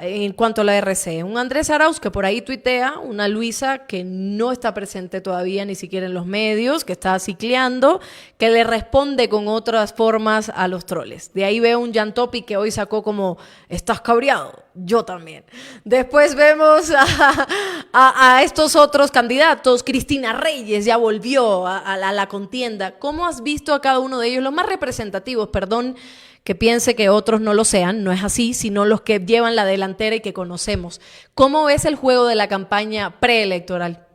en cuanto a la RC, un Andrés Arauz que por ahí tuitea, una Luisa que no está presente todavía ni siquiera en los medios, que está cicleando, que le responde con otras formas a los troles. De ahí veo un Jan Topi que hoy sacó estás cabreado, yo también. Después vemos a estos otros candidatos. Cristina Reyes ya volvió a la contienda. ¿Cómo has visto a cada uno de ellos? Los más representativos, perdón, que piense que otros no lo sean, no es así, sino los que llevan la delantera y que conocemos. ¿Cómo ves el juego de la campaña preelectoral?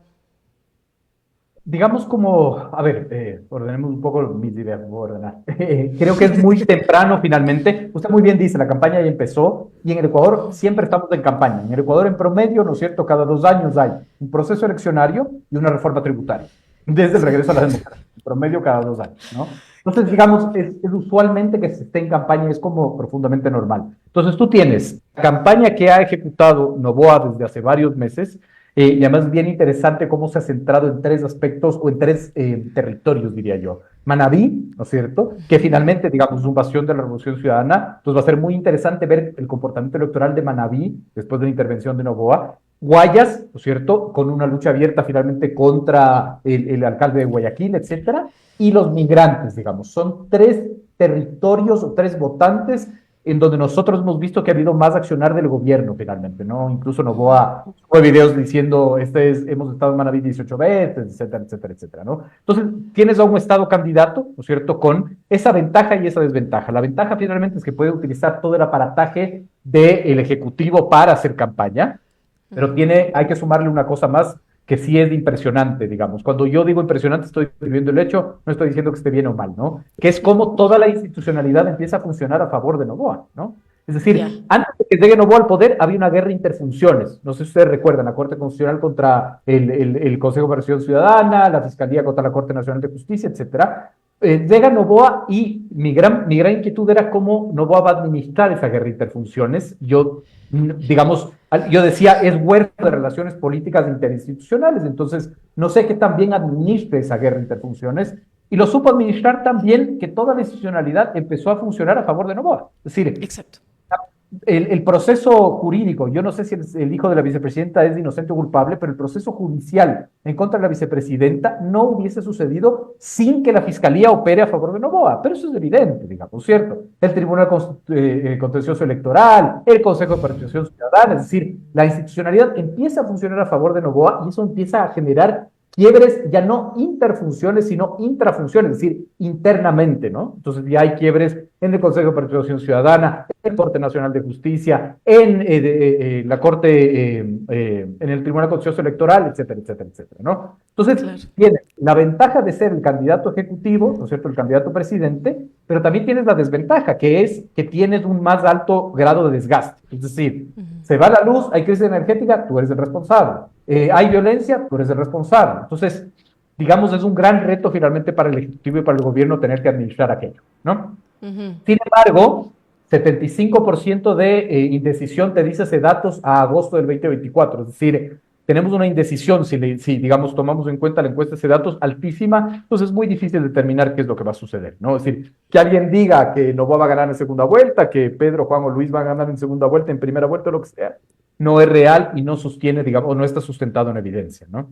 Digamos ordenemos un poco mis ideas, voy a ordenar. Creo que es muy temprano finalmente. Usted muy bien dice, la campaña ya empezó y en el Ecuador siempre estamos en campaña. En el Ecuador en promedio, ¿no es cierto?, cada 2 años hay un proceso eleccionario y una reforma tributaria, desde el regreso a la democracia, en promedio cada 2 años, ¿no? Entonces, digamos, es usualmente que se esté en campaña, es como profundamente normal. Entonces, tú tienes la campaña que ha ejecutado Noboa desde hace varios meses, y además es bien interesante cómo se ha centrado en 3 aspectos o en 3 territorios, diría yo. Manabí, ¿no es cierto?, que finalmente, digamos, es un bastión de la Revolución Ciudadana. Entonces va a ser muy interesante ver el comportamiento electoral de Manabí después de la intervención de Noboa. Guayas, ¿no es cierto?, con una lucha abierta finalmente contra el alcalde de Guayaquil, etcétera, y los migrantes, digamos. Son 3 territorios o 3 votantes en donde nosotros hemos visto que ha habido más accionar del gobierno finalmente, ¿no? Incluso Noboa sube videos diciendo, hemos estado en Manaví 18 veces, etcétera, etcétera, etcétera, ¿no? Entonces, tienes a un estado candidato, ¿no es cierto?, con esa ventaja y esa desventaja. La ventaja finalmente es que puede utilizar todo el aparataje del Ejecutivo para hacer campaña, pero hay que sumarle una cosa más que sí es impresionante, digamos. Cuando yo digo impresionante, estoy describiendo el hecho, no estoy diciendo que esté bien o mal, ¿no? Que es como toda la institucionalidad empieza a funcionar a favor de Noboa, ¿no? Es decir, antes de que llegue Noboa al poder, había una guerra interfunciones. No sé si ustedes recuerdan, la Corte Constitucional contra el Consejo de Participación Ciudadana, la Fiscalía contra la Corte Nacional de Justicia, etcétera. Llega Noboa y mi gran inquietud era cómo Noboa va a administrar esa guerra interfunciones. Yo decía, es huerto de relaciones políticas interinstitucionales, entonces no sé qué tan bien administre esa guerra interfunciones, y lo supo administrar tan bien que toda la institucionalidad empezó a funcionar a favor de Noboa. Es decir, exacto. El proceso jurídico, yo no sé si el hijo de la vicepresidenta es inocente o culpable, pero el proceso judicial en contra de la vicepresidenta no hubiese sucedido sin que la fiscalía opere a favor de Noboa, pero eso es evidente, digamos, ¿cierto? El Tribunal Contencioso Electoral, el Consejo de Participación Ciudadana, es decir, la institucionalidad empieza a funcionar a favor de Noboa y eso empieza a generar quiebres ya no interfunciones, sino intrafunciones, es decir, internamente, ¿no? Entonces ya hay quiebres en el Consejo de Participación Ciudadana, en la Corte Nacional de Justicia, en la Corte, en el Tribunal Contencioso Electoral, etcétera, etcétera, etcétera, ¿no? Entonces, tienes la ventaja de ser el candidato ejecutivo, ¿no es cierto?, el candidato presidente, pero también tienes la desventaja, que es que tienes un más alto grado de desgaste. Es decir, se va la luz, hay crisis energética, tú eres el responsable. Hay violencia, tú eres el responsable. Entonces, digamos, es un gran reto finalmente para el Ejecutivo y para el gobierno tener que administrar aquello, ¿no? Sin embargo, 75% de indecisión te dice ese datos a agosto del 2024, es decir, tenemos una indecisión, si digamos, tomamos en cuenta la encuesta de datos altísima, entonces es muy difícil determinar qué es lo que va a suceder, ¿no? Es decir, que alguien diga que Noboa va a ganar en segunda vuelta, que Pedro, Juan o Luis van a ganar en segunda vuelta, en primera vuelta, lo que sea, no es real y no sostiene, digamos, o no está sustentado en evidencia, ¿no?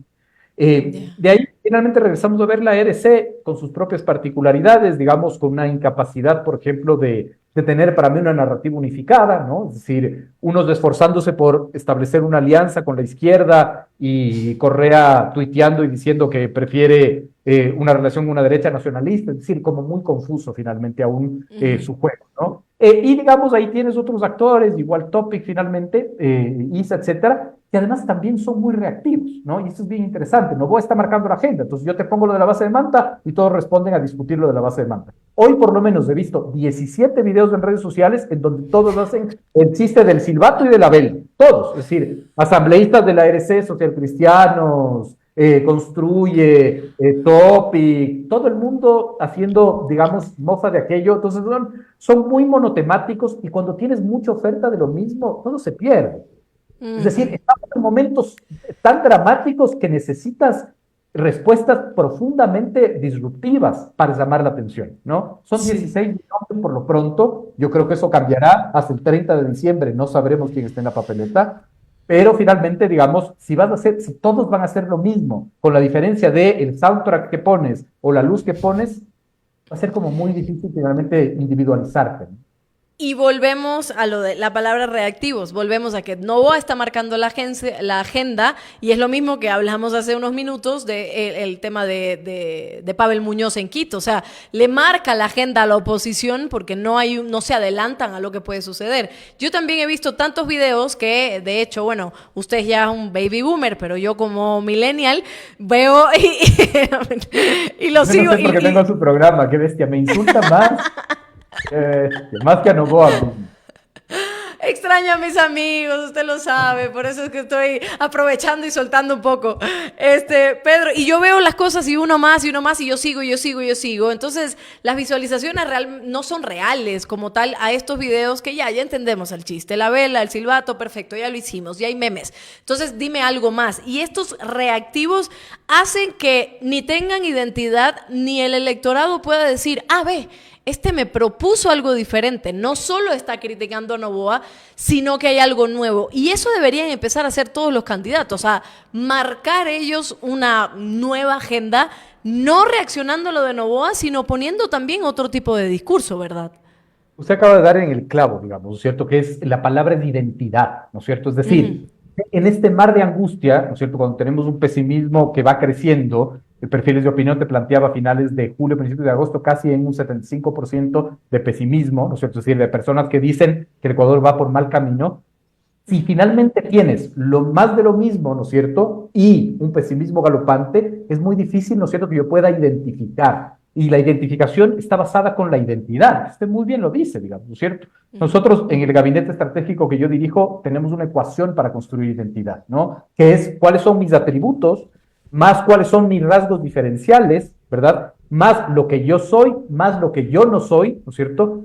De ahí finalmente regresamos a ver la ERC con sus propias particularidades, digamos, con una incapacidad, por ejemplo, de tener para mí una narrativa unificada, ¿no? Es decir, unos esforzándose por establecer una alianza con la izquierda y Correa tuiteando y diciendo que prefiere una relación con una derecha nacionalista, es decir, como muy confuso finalmente aún su juego, ¿no? Y digamos, ahí tienes otros actores, igual Topic finalmente, Isa, etcétera, que además también son muy reactivos, ¿no? Y esto es bien interesante. Novoa está marcando la agenda, entonces yo te pongo lo de la base de Manta y todos responden a discutir lo de la base de Manta. Hoy por lo menos he visto 17 videos en redes sociales en donde todos hacen el chiste del silbato y de la vela, todos, es decir, asambleístas de la RC, socialcristianos, Construye, Topic, todo el mundo haciendo, digamos, mofa de aquello. Entonces son muy monotemáticos y cuando tienes mucha oferta de lo mismo, todo se pierde. Es decir, estamos en momentos tan dramáticos que necesitas respuestas profundamente disruptivas para llamar la atención, ¿no? Son 16 millones por lo pronto, yo creo que eso cambiará hasta el 30 de diciembre, no sabremos quién está en la papeleta, pero finalmente, digamos, si todos van a hacer lo mismo, con la diferencia de el soundtrack que pones o la luz que pones, va a ser como muy difícil finalmente individualizarte, ¿no? Y volvemos a lo de la palabra reactivos, volvemos a que Novoa está marcando la agenda y es lo mismo que hablamos hace unos minutos de el tema de Pavel Muñoz en Quito, o sea, le marca la agenda a la oposición porque no se adelantan a lo que puede suceder. Yo también he visto tantos videos que, de hecho, bueno, usted ya es un baby boomer, pero yo como millennial veo y lo sigo. No sé por qué vengo a su programa, qué bestia, me insulta más. Más que a Novoa. Extraño a mis amigos, usted lo sabe, por eso es que estoy aprovechando y soltando un poco. Pedro, y yo veo las cosas y uno más, y yo sigo. Entonces, las visualizaciones no son reales como tal a estos videos que ya entendemos el chiste, la vela, el silbato, perfecto, ya lo hicimos, ya hay memes. Entonces, dime algo más. Y estos reactivos hacen que ni tengan identidad, ni el electorado pueda decir, ve, me propuso algo diferente, no solo está criticando a Novoa, sino que hay algo nuevo. Y eso deberían empezar a hacer todos los candidatos, a marcar ellos una nueva agenda, no reaccionando a lo de Novoa, sino poniendo también otro tipo de discurso, ¿verdad? Usted acaba de dar en el clavo, digamos, ¿no es cierto? Que es la palabra de identidad, ¿no es cierto? Es decir, en este mar de angustia, ¿no es cierto? Cuando tenemos un pesimismo que va creciendo, el Perfiles de Opinión te planteaba a finales de julio, principios de agosto, casi en un 75% de pesimismo, ¿no es cierto? Es decir, de personas que dicen que el Ecuador va por mal camino. Si finalmente tienes lo más de lo mismo, ¿no es cierto? Y un pesimismo galopante, es muy difícil, ¿no es cierto?, que yo pueda identificar. Y la identificación está basada con la identidad. Usted muy bien lo dice, digamos, ¿no es cierto? Nosotros en el gabinete estratégico que yo dirijo tenemos una ecuación para construir identidad, ¿no? Que es cuáles son mis atributos, más cuáles son mis rasgos diferenciales, ¿verdad? Más lo que yo soy, más lo que yo no soy, ¿no es cierto?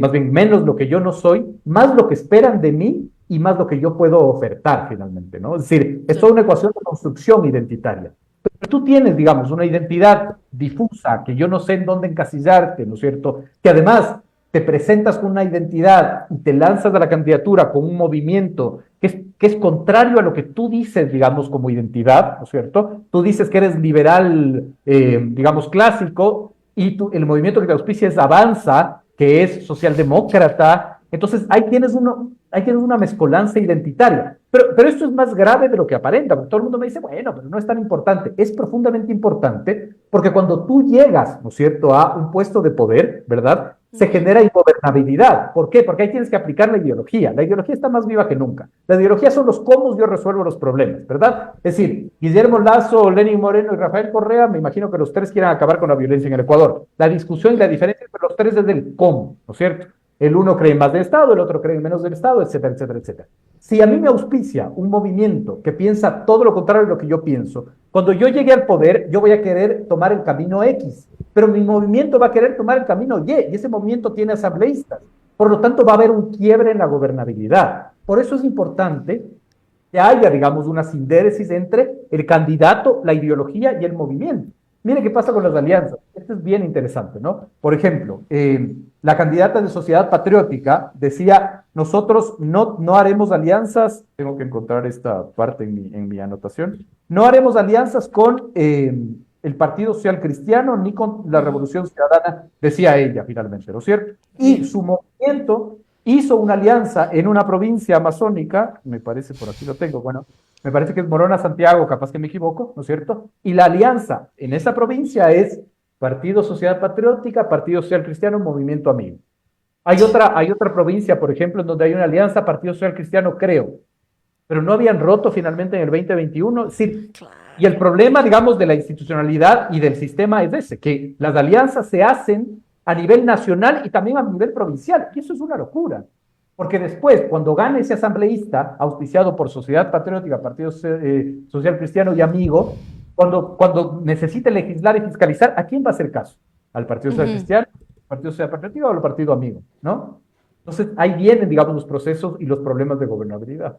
Más bien menos lo que yo no soy, más lo que esperan de mí y más lo que yo puedo ofertar finalmente, ¿no? Es decir, es toda una ecuación de construcción identitaria. Pero tú tienes, digamos, una identidad difusa, que yo no sé en dónde encasillarte, ¿no es cierto? Que además te presentas con una identidad y te lanzas a la candidatura con un movimiento que es contrario a lo que tú dices, digamos, como identidad, ¿no es cierto? Tú dices que eres liberal, digamos, clásico, y el movimiento que te auspicia es Avanza, que es socialdemócrata. Entonces, ahí tienes una mezcolanza identitaria. Pero esto es más grave de lo que aparenta, porque todo el mundo me dice, bueno, pero no es tan importante. Es profundamente importante porque cuando tú llegas, ¿no es cierto?, a un puesto de poder, ¿verdad?, se genera ingobernabilidad. ¿Por qué? Porque ahí tienes que aplicar la ideología. La ideología está más viva que nunca. La ideología son los cómo yo resuelvo los problemas, ¿verdad? Es decir, Guillermo Lazo, Lenín Moreno y Rafael Correa, me imagino que los tres quieran acabar con la violencia en el Ecuador. La discusión y la diferencia entre los tres es del cómo, ¿no es cierto? El uno cree más del Estado, el otro cree menos del Estado, etcétera, etcétera, etcétera. Si a mí me auspicia un movimiento que piensa todo lo contrario de lo que yo pienso, cuando yo llegue al poder, yo voy a querer tomar el camino X, pero mi movimiento va a querer tomar el camino Y ese movimiento tiene asambleístas. Por lo tanto, va a haber un quiebre en la gobernabilidad. Por eso es importante que haya, digamos, una sindéresis entre el candidato, la ideología y el movimiento. Mire qué pasa con las alianzas. Esto es bien interesante, ¿no? Por ejemplo, la candidata de Sociedad Patriótica decía, nosotros no haremos alianzas, tengo que encontrar esta parte en mi anotación, no haremos alianzas con el Partido Social Cristiano ni con la Revolución Ciudadana, decía ella finalmente, ¿no es cierto? Y su movimiento hizo una alianza en una provincia amazónica, me parece, por aquí lo tengo, bueno, me parece que es Morona Santiago, capaz que me equivoco, ¿no es cierto? Y la alianza en esa provincia es Partido Sociedad Patriótica, Partido Social Cristiano, Movimiento Amigo. Hay otra provincia, por ejemplo, en donde hay una alianza Partido Social Cristiano, creo, pero no habían roto finalmente en el 2021. Sí, y el problema, digamos, de la institucionalidad y del sistema es ese, que las alianzas se hacen a nivel nacional y también a nivel provincial, y eso es una locura. Porque después, cuando gane ese asambleísta, auspiciado por Sociedad Patriótica, Partido Social Cristiano y Amigo, cuando necesite legislar y fiscalizar, ¿a quién va a hacer caso? ¿Al Partido Social Cristiano, al Partido Social Patriótica o al Partido Amigo? ¿No? Entonces, ahí vienen, digamos, los procesos y los problemas de gobernabilidad.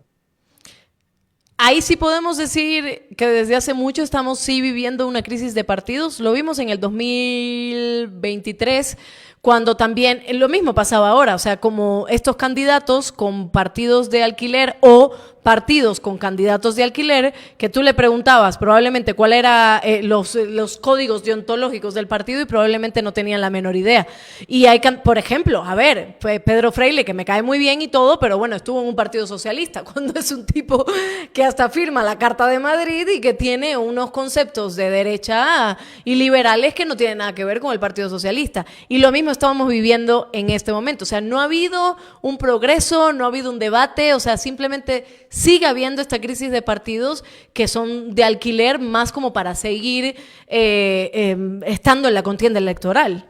Ahí sí podemos decir que desde hace mucho estamos sí viviendo una crisis de partidos. Lo vimos en el 2023, cuando también lo mismo pasaba ahora, o sea, como estos candidatos con partidos de alquiler o partidos con candidatos de alquiler, que tú le preguntabas probablemente cuál era los códigos deontológicos del partido y probablemente no tenían la menor idea. Y hay, por ejemplo, a ver, Pedro Freile, que me cae muy bien y todo, pero bueno, estuvo en un partido socialista, cuando es un tipo que hasta firma la Carta de Madrid y que tiene unos conceptos de derecha y liberales que no tienen nada que ver con el Partido Socialista. Y lo mismo estamos viviendo en este momento. O sea, no ha habido un progreso, no ha habido un debate, o sea, simplemente sigue habiendo esta crisis de partidos que son de alquiler más como para seguir estando en la contienda electoral.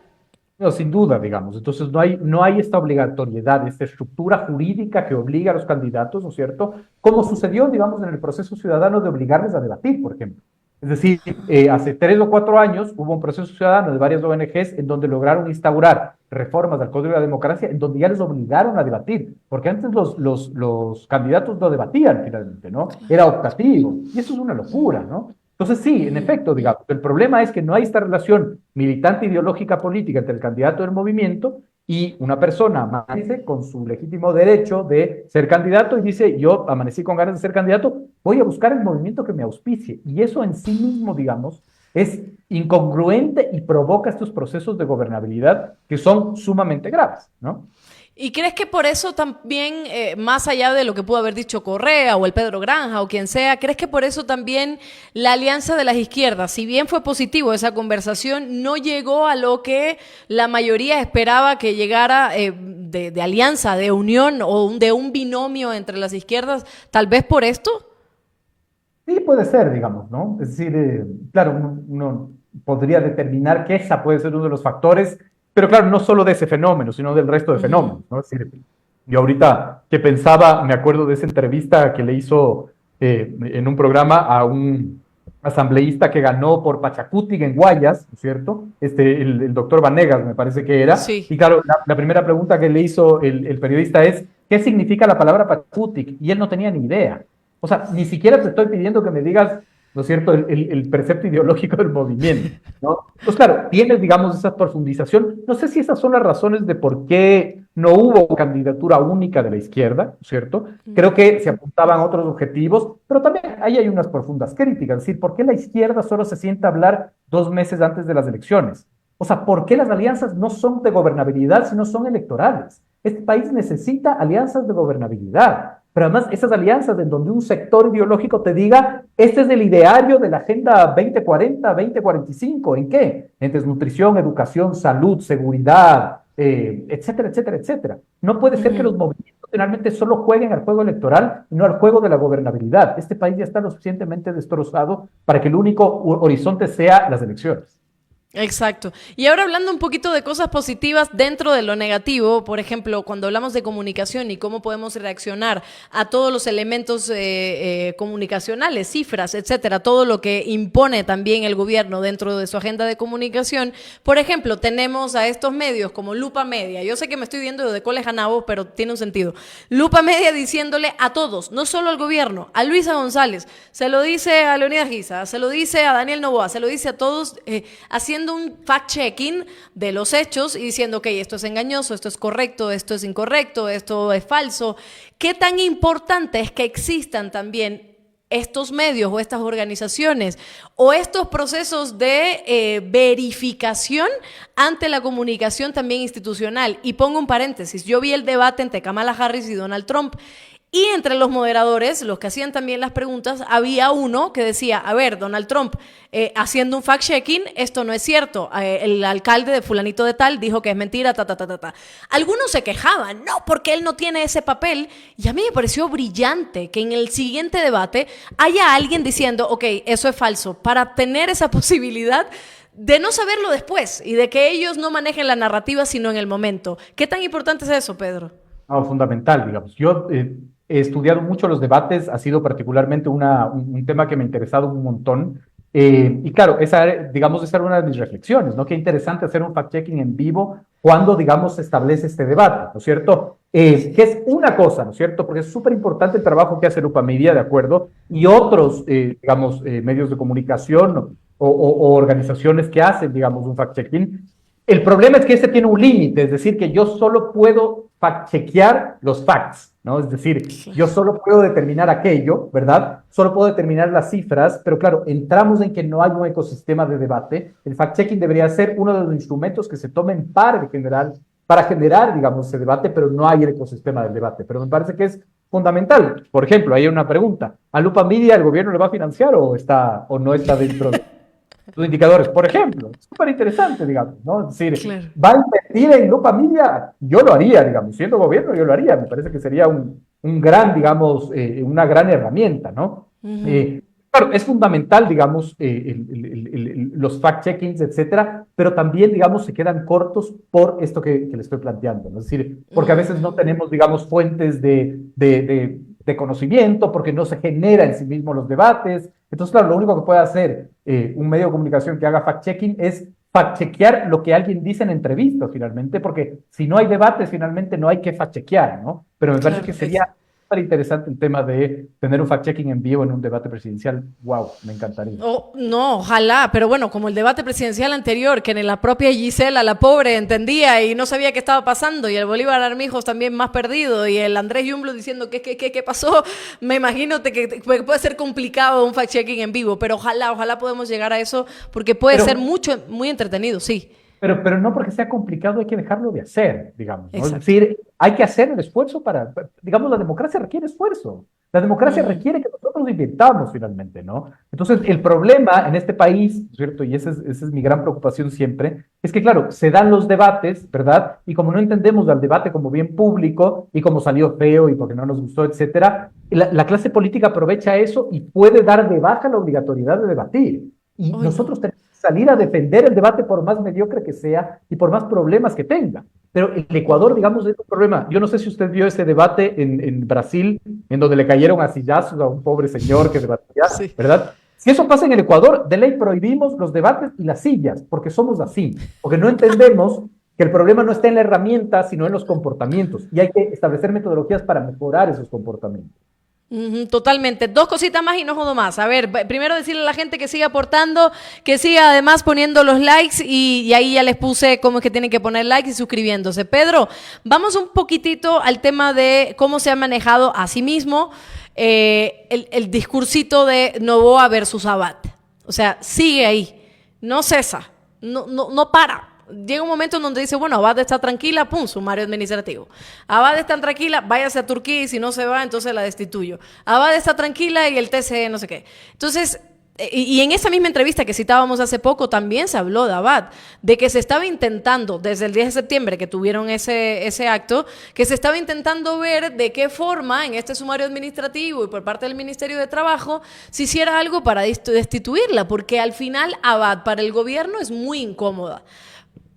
No, sin duda, digamos. Entonces, no hay esta obligatoriedad, esta estructura jurídica que obliga a los candidatos, ¿no es cierto? Como sucedió, digamos, en el proceso ciudadano de obligarles a debatir, por ejemplo. Es decir, hace 3 o 4 años hubo un proceso ciudadano de varias ONGs en donde lograron instaurar reformas del Código de la Democracia en donde ya les obligaron a debatir, porque antes los candidatos no debatían finalmente, ¿no? Era optativo, y eso es una locura, ¿no? Entonces sí, en efecto, digamos, el problema es que no hay esta relación militante ideológica política entre el candidato del movimiento y una persona amanece con su legítimo derecho de ser candidato y dice, yo amanecí con ganas de ser candidato, voy a buscar el movimiento que me auspicie. Y eso en sí mismo, digamos, es incongruente y provoca estos procesos de gobernabilidad que son sumamente graves, ¿no? ¿Y crees que por eso también, más allá de lo que pudo haber dicho Correa o el Pedro Granja o quien sea, crees que por eso también la alianza de las izquierdas, si bien fue positivo esa conversación, no llegó a lo que la mayoría esperaba que llegara de alianza, de unión o de un binomio entre las izquierdas, tal vez por esto? Sí, puede ser, digamos, ¿no? Es decir, claro, uno podría determinar que esa puede ser uno de los factores, pero claro, no solo de ese fenómeno, sino del resto de fenómenos, ¿no? Es decir, yo ahorita que pensaba, me acuerdo de esa entrevista que le hizo en un programa a un asambleísta que ganó por Pachacutic en Guayas, ¿no es cierto? El doctor Vanegas, me parece que era. Sí. Y claro, la primera pregunta que le hizo el periodista es, ¿qué significa la palabra Pachacutic? Y él no tenía ni idea. O sea, ni siquiera te estoy pidiendo que me digas, ¿no es cierto?, el precepto ideológico del movimiento, ¿no? Pues claro, tienes, digamos, esa profundización. No sé si esas son las razones de por qué no hubo candidatura única de la izquierda, ¿no es cierto? Creo que se apuntaban otros objetivos, pero también ahí hay unas profundas críticas. Es decir, ¿por qué la izquierda solo se sienta a hablar 2 meses antes de las elecciones? O sea, ¿por qué las alianzas no son de gobernabilidad, sino son electorales? Este país necesita alianzas de gobernabilidad. Pero además, esas alianzas en donde un sector ideológico te diga, este es el ideario de la Agenda 2040, 2045, ¿en qué? En desnutrición, educación, salud, seguridad, etcétera, etcétera, etcétera. No puede ser que los movimientos finalmente solo jueguen al juego electoral y no al juego de la gobernabilidad. Este país ya está lo suficientemente destrozado para que el único horizonte sea las elecciones. Exacto. Y ahora hablando un poquito de cosas positivas dentro de lo negativo, por ejemplo, cuando hablamos de comunicación y cómo podemos reaccionar a todos los elementos comunicacionales, cifras, etcétera, todo lo que impone también el gobierno dentro de su agenda de comunicación. Por ejemplo, tenemos a estos medios como Lupa Media. Yo sé que me estoy viendo de coles a nabos, pero tiene un sentido. Lupa Media diciéndole a todos, no solo al gobierno, a Luisa González, se lo dice a Leonidas Giza, se lo dice a Daniel Noboa, se lo dice a todos, haciendo un fact-checking de los hechos y diciendo, ok, esto es engañoso, esto es correcto, esto es incorrecto, esto es falso. ¿Qué tan importante es que existan también estos medios o estas organizaciones o estos procesos de verificación ante la comunicación también institucional. Y pongo un paréntesis, yo vi el debate entre Kamala Harris y Donald Trump, y entre los moderadores, los que hacían también las preguntas, había uno que decía, a ver, Donald Trump, haciendo un fact-checking, esto no es cierto. El alcalde de fulanito de tal dijo que es mentira, Algunos se quejaban, no, porque él no tiene ese papel. Y a mí me pareció brillante que en el siguiente debate haya alguien diciendo, ok, eso es falso, para tener esa posibilidad de no saberlo después y de que ellos no manejen la narrativa, sino en el momento. ¿Qué tan importante es eso, Pedro? No, fundamental, digamos. Yo he estudiado mucho los debates, ha sido particularmente un tema que me ha interesado un montón. Y claro, digamos, esa era una de mis reflexiones, ¿no? Qué interesante hacer un fact-checking en vivo cuando, digamos, se establece este debate, ¿no es cierto? Que es una cosa, ¿no es cierto? Porque es súper importante el trabajo que hace Lupa Media, ¿de acuerdo? Y otros, digamos, medios de comunicación o organizaciones que hacen, digamos, un fact-checking. El problema es que este tiene un límite, es decir, que yo solo puedo fact-chequear los facts, ¿no? Es decir, yo solo puedo determinar aquello, ¿verdad? Solo puedo determinar las cifras, pero claro, entramos en que no hay un ecosistema de debate. El fact-checking debería ser uno de los instrumentos que se tomen para generar, digamos, ese debate, pero no hay el ecosistema del debate. Pero me parece que es fundamental. Por ejemplo, hay una pregunta. ¿A Lupa Media el gobierno le va a financiar o no está dentro de los indicadores? Por ejemplo, es súper interesante, digamos, ¿no? Es decir, Claro. ¿va a invertir en Lupa Media? Yo lo haría, digamos, siendo gobierno yo lo haría, me parece que sería un gran, digamos, una gran herramienta, ¿no? Claro, es fundamental, digamos, los fact-checkings, etcétera, pero también, digamos, se quedan cortos por esto que le estoy planteando, ¿no? Es decir, porque a veces no tenemos, digamos, fuentes de conocimiento, porque no se genera en sí mismo los debates. Entonces, claro, lo único que puede hacer un medio de comunicación que haga fact-checking es fact-chequear lo que alguien dice en entrevistas, finalmente, porque si no hay debates, finalmente no hay que fact-chequear, ¿no? Pero me parece que sería súper interesante el tema de tener un fact-checking en vivo en un debate presidencial. ¡Wow! Me encantaría. Oh, no, ojalá, pero bueno, como el debate presidencial anterior, que en la propia Gisela, la pobre, entendía y no sabía qué estaba pasando, y el Bolívar Armijos también más perdido, y el Andrés Yumblo diciendo qué pasó, me imagino que puede ser complicado un fact-checking en vivo, pero ojalá podemos llegar a eso, porque puede ser muy entretenido, sí. Pero no porque sea complicado hay que dejarlo de hacer, digamos, ¿no? Es Exacto. decir, hay que hacer el esfuerzo digamos, la democracia requiere esfuerzo. La democracia requiere que nosotros invirtamos finalmente, ¿no? Entonces, el problema en este país, ¿cierto? Y esa es mi gran preocupación siempre, es que, claro, se dan los debates, ¿verdad? Y como no entendemos al debate como bien público y como salió feo y porque no nos gustó, etcétera, la clase política aprovecha eso y puede dar de baja la obligatoriedad de debatir. Y nosotros tenemos que salir a defender el debate por más mediocre que sea y por más problemas que tenga. Pero el Ecuador, digamos, es un problema. Yo no sé si usted vio ese debate en Brasil, en donde le cayeron a sillazos a un pobre señor que debatía, sí, ¿verdad? Si eso pasa en el Ecuador, de ley prohibimos los debates y las sillas, porque somos así, porque no entendemos que el problema no está en la herramienta, sino en los comportamientos, y hay que establecer metodologías para mejorar esos comportamientos. Totalmente. Dos cositas más y no jodo más. A ver, primero decirle a la gente que siga aportando, que siga además poniendo los likes y ahí ya les puse cómo es que tienen que poner likes y suscribiéndose. Pedro, vamos un poquitito al tema de cómo se ha manejado a sí mismo el discursito de Noboa versus Abad. O sea, sigue ahí, no cesa, no para. Llega un momento en donde dice, bueno, Abad está tranquila, pum, sumario administrativo. Abad está tranquila, váyase a Turquía y si no se va, entonces la destituyo. Abad está tranquila y el TCE no sé qué. Entonces, y en esa misma entrevista que citábamos hace poco también se habló de Abad, de que se estaba intentando, desde el 10 de septiembre que tuvieron ese acto, que se estaba intentando ver de qué forma en este sumario administrativo y por parte del Ministerio de Trabajo se hiciera algo para destituirla, porque al final Abad para el gobierno es muy incómoda.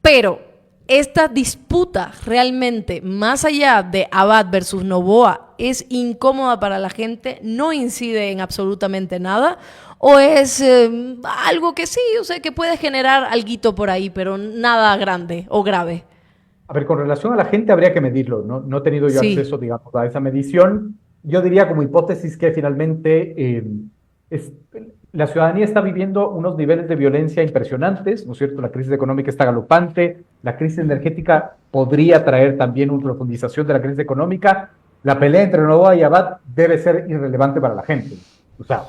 Pero esta disputa realmente, más allá de Abad versus Noboa, es incómoda para la gente, no incide en absolutamente nada, o es algo que sí, o sea, que puede generar alguito por ahí, pero nada grande o grave. A ver, con relación a la gente habría que medirlo, no he tenido yo acceso, digamos, a esa medición. Yo diría como hipótesis que finalmente la ciudadanía está viviendo unos niveles de violencia impresionantes, ¿no es cierto? La crisis económica está galopante, la crisis energética podría traer también una profundización de la crisis económica. La pelea entre Noboa y Abad debe ser irrelevante para la gente. O sea,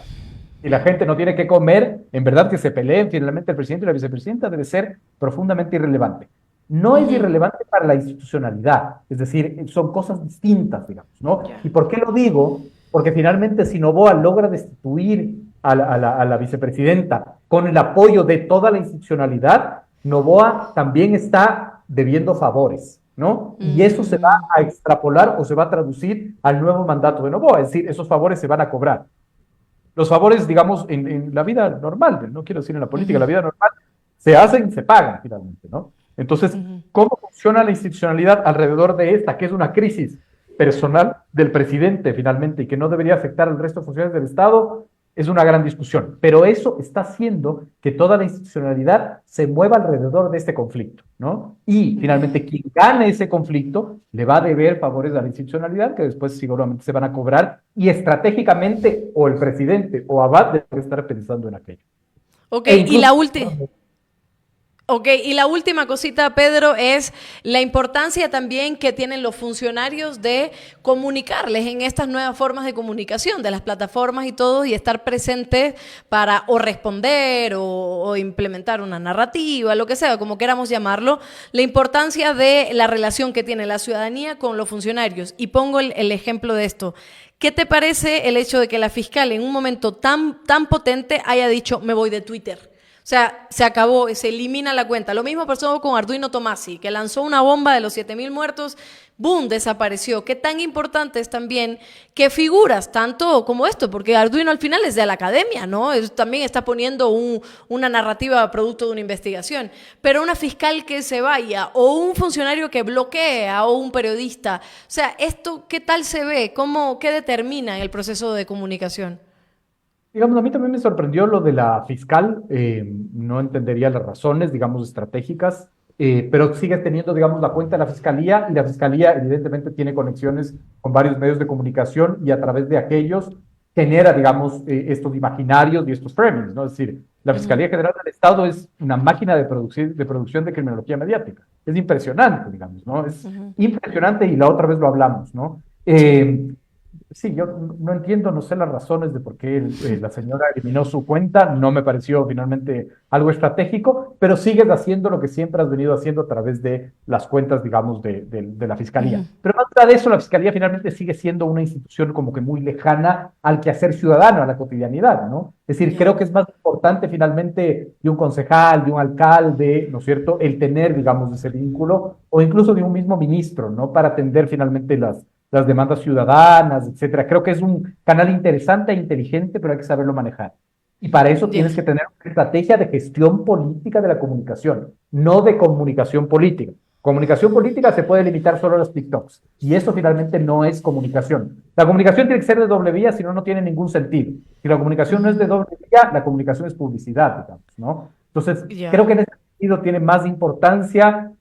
si la gente no tiene que comer, en verdad que se peleen finalmente el presidente y la vicepresidenta debe ser profundamente irrelevante. No es Ujú. irrelevante para la institucionalidad, es decir, son cosas distintas, digamos, ¿no? Ya. ¿Y por qué lo digo? Porque finalmente si Noboa logra destituir a la vicepresidenta con el apoyo de toda la institucionalidad, Noboa también está debiendo favores, ¿no? Y eso se va Mm, a extrapolar o se va a traducir al nuevo mandato de Noboa, es decir, esos favores se van a cobrar. Los favores, digamos, en la vida normal, no quiero decir en la política, ujú, la vida normal, se hacen, se pagan finalmente, ¿no? Entonces, ujú. ¿cómo funciona la institucionalidad alrededor de esta, que es una crisis personal del presidente finalmente y que no debería afectar al resto de funcionarios del Estado? Es una gran discusión, pero eso está haciendo que toda la institucionalidad se mueva alrededor de este conflicto, ¿no? Y Ya. finalmente quien gane ese conflicto le va a deber favores a la institucionalidad que después seguramente se van a cobrar y estratégicamente o el presidente o Abad debe estar pensando en aquello. Ok, E y incluso, ok, y la última cosita, Pedro, es la importancia también que tienen los funcionarios de comunicarles en estas nuevas formas de comunicación, de las plataformas y todo, y estar presentes para o responder o implementar una narrativa, lo que sea, como queramos llamarlo, la importancia de la relación que tiene la ciudadanía con los funcionarios. Y pongo el ejemplo de esto. ¿Qué te parece el hecho de que la fiscal en un momento tan potente haya dicho me voy de Twitter? O sea, se acabó, se elimina la cuenta. Lo mismo pasó con Arduino Tomasi, que lanzó una bomba de los 7.000 muertos, ¡boom!, desapareció. Qué tan importante es también que figuras, tanto como esto, porque Arduino al final es de la academia, ¿no? También está poniendo una narrativa producto de una investigación. Pero una fiscal que se vaya, o un funcionario que bloquea, o un periodista. O sea, ¿esto qué tal se ve? ¿Qué determina el proceso de comunicación? digamos, a mí también me sorprendió lo de la fiscal, no entendería las razones, digamos, estratégicas, pero sigue teniendo, digamos, la cuenta de la fiscalía y la fiscalía evidentemente tiene conexiones con varios medios de comunicación y a través de aquellos genera, digamos, estos imaginarios y estos framings, ¿no? Es decir, la Ujú. Fiscalía General del Estado es una máquina de producción de criminología mediática. Es impresionante, digamos, ¿no? Es Ujú. impresionante y la otra vez lo hablamos, ¿no? Sí. Sí, yo no entiendo, no sé las razones de por qué la señora eliminó su cuenta, no me pareció finalmente algo estratégico, pero sigues haciendo lo que siempre has venido haciendo a través de las cuentas, digamos, de la fiscalía. Ujú. Pero más allá de eso, la fiscalía finalmente sigue siendo una institución como que muy lejana al quehacer ciudadano, a la cotidianidad, ¿no? Es decir, Ya. creo que es más importante finalmente de un concejal, de un alcalde, ¿no es cierto?, el tener, digamos, ese vínculo, o incluso de un mismo ministro, ¿no? Para atender finalmente las demandas ciudadanas, etcétera. Creo que es un canal interesante e inteligente, pero hay que saberlo manejar. Y para eso Ya. tienes que tener una estrategia de gestión política de la comunicación, no de comunicación política. Comunicación política se puede limitar solo a los TikToks. Y eso finalmente no es comunicación. La comunicación tiene que ser de doble vía, si no, no tiene ningún sentido. Si la comunicación no es de Ujú. doble vía, la comunicación es publicidad, digamos, ¿no? Entonces, Ya. creo que en ese sentido tiene más importancia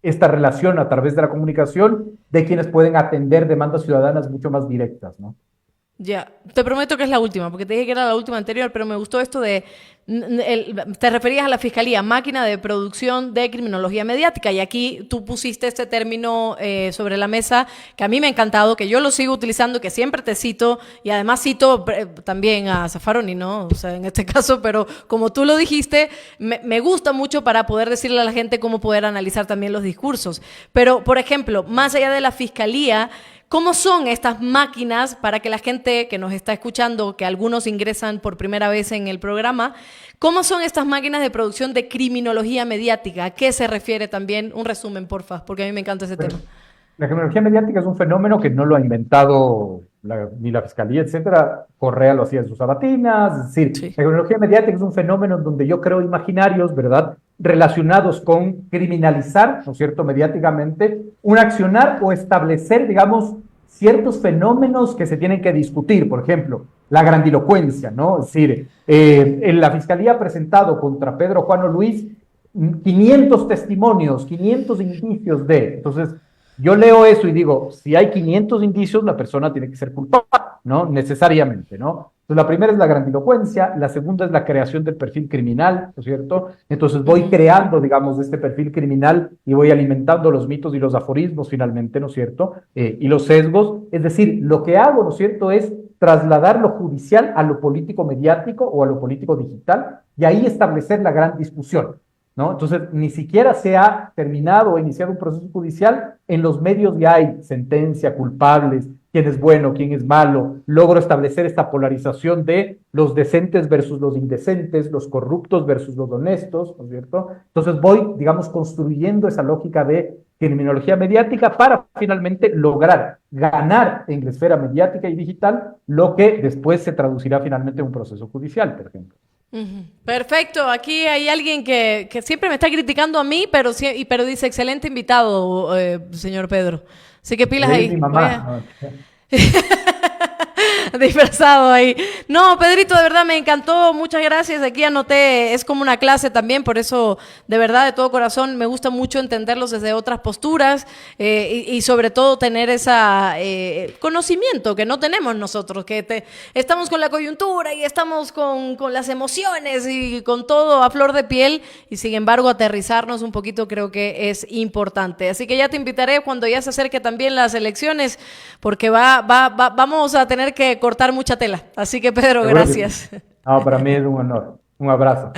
esta relación a través de la comunicación de quienes pueden atender demandas ciudadanas mucho más directas, ¿no? Ya, te prometo que es la última, porque te dije que era la última anterior, pero me gustó esto de, te referías a la fiscalía, máquina de producción de criminología mediática, y aquí tú pusiste este término sobre la mesa, que a mí me ha encantado, que yo lo sigo utilizando, que siempre te cito, y además cito también a Zaffaroni, ¿no? O sea, en este caso, pero como tú lo dijiste, me gusta mucho para poder decirle a la gente cómo poder analizar también los discursos. Pero, por ejemplo, más allá de la fiscalía, ¿cómo son estas máquinas para que la gente que nos está escuchando, que algunos ingresan por primera vez en el programa, cómo son estas máquinas de producción de criminología mediática? ¿A qué se refiere también? Un resumen, porfa, porque a mí me encanta ese tema. La criminología mediática es un fenómeno que no lo ha inventado ni la fiscalía, etcétera. Correa lo hacía en sus sabatinas. Es decir, Sí. la criminología mediática es un fenómeno donde yo creo imaginarios, ¿verdad? Relacionados con criminalizar, ¿no es cierto?, mediáticamente, un accionar o establecer, digamos, ciertos fenómenos que se tienen que discutir. Por ejemplo, la grandilocuencia, ¿no? Es decir, en la fiscalía ha presentado contra Pedro Juan o Luis 500 testimonios, 500 indicios de. Entonces, yo leo eso y digo, si hay 500 indicios, la persona tiene que ser culpable, ¿no? Necesariamente, ¿no? Entonces, la primera es la grandilocuencia, la segunda es la creación del perfil criminal, ¿no es cierto? Entonces voy Ujú. creando, digamos, este perfil criminal y voy alimentando los mitos y los aforismos finalmente, ¿no es cierto? Y los sesgos, es decir, lo que hago, ¿no es cierto?, es trasladar lo judicial a lo político mediático o a lo político digital y ahí establecer la gran discusión, ¿no? Entonces, ni siquiera se ha terminado o iniciado un proceso judicial, en los medios ya hay sentencia, culpables, quién es bueno, quién es malo, logro establecer esta polarización de los decentes versus los indecentes, los corruptos versus los honestos, ¿no es cierto? Entonces voy, digamos, construyendo esa lógica de criminología mediática para finalmente lograr ganar en la esfera mediática y digital lo que después se traducirá finalmente en un proceso judicial, por ejemplo. Perfecto, aquí hay alguien que siempre me está criticando a mí, pero dice, excelente invitado, señor Pedro. Así que pilas ahí. Mi mamá. Disfrazado ahí. No, Pedrito, de verdad me encantó, muchas gracias. Aquí anoté, es como una clase también, por eso, de verdad, de todo corazón, me gusta mucho entenderlos desde otras posturas y sobre todo tener ese conocimiento que no tenemos nosotros, estamos con la coyuntura y estamos con las emociones y con todo a flor de piel y sin embargo aterrizarnos un poquito creo que es importante. Así que ya te invitaré cuando ya se acerque también las elecciones, porque vamos a tener que cortar mucha tela. Así que Pedro, Seguro que gracias. sí. No, para mí es un honor. Un abrazo.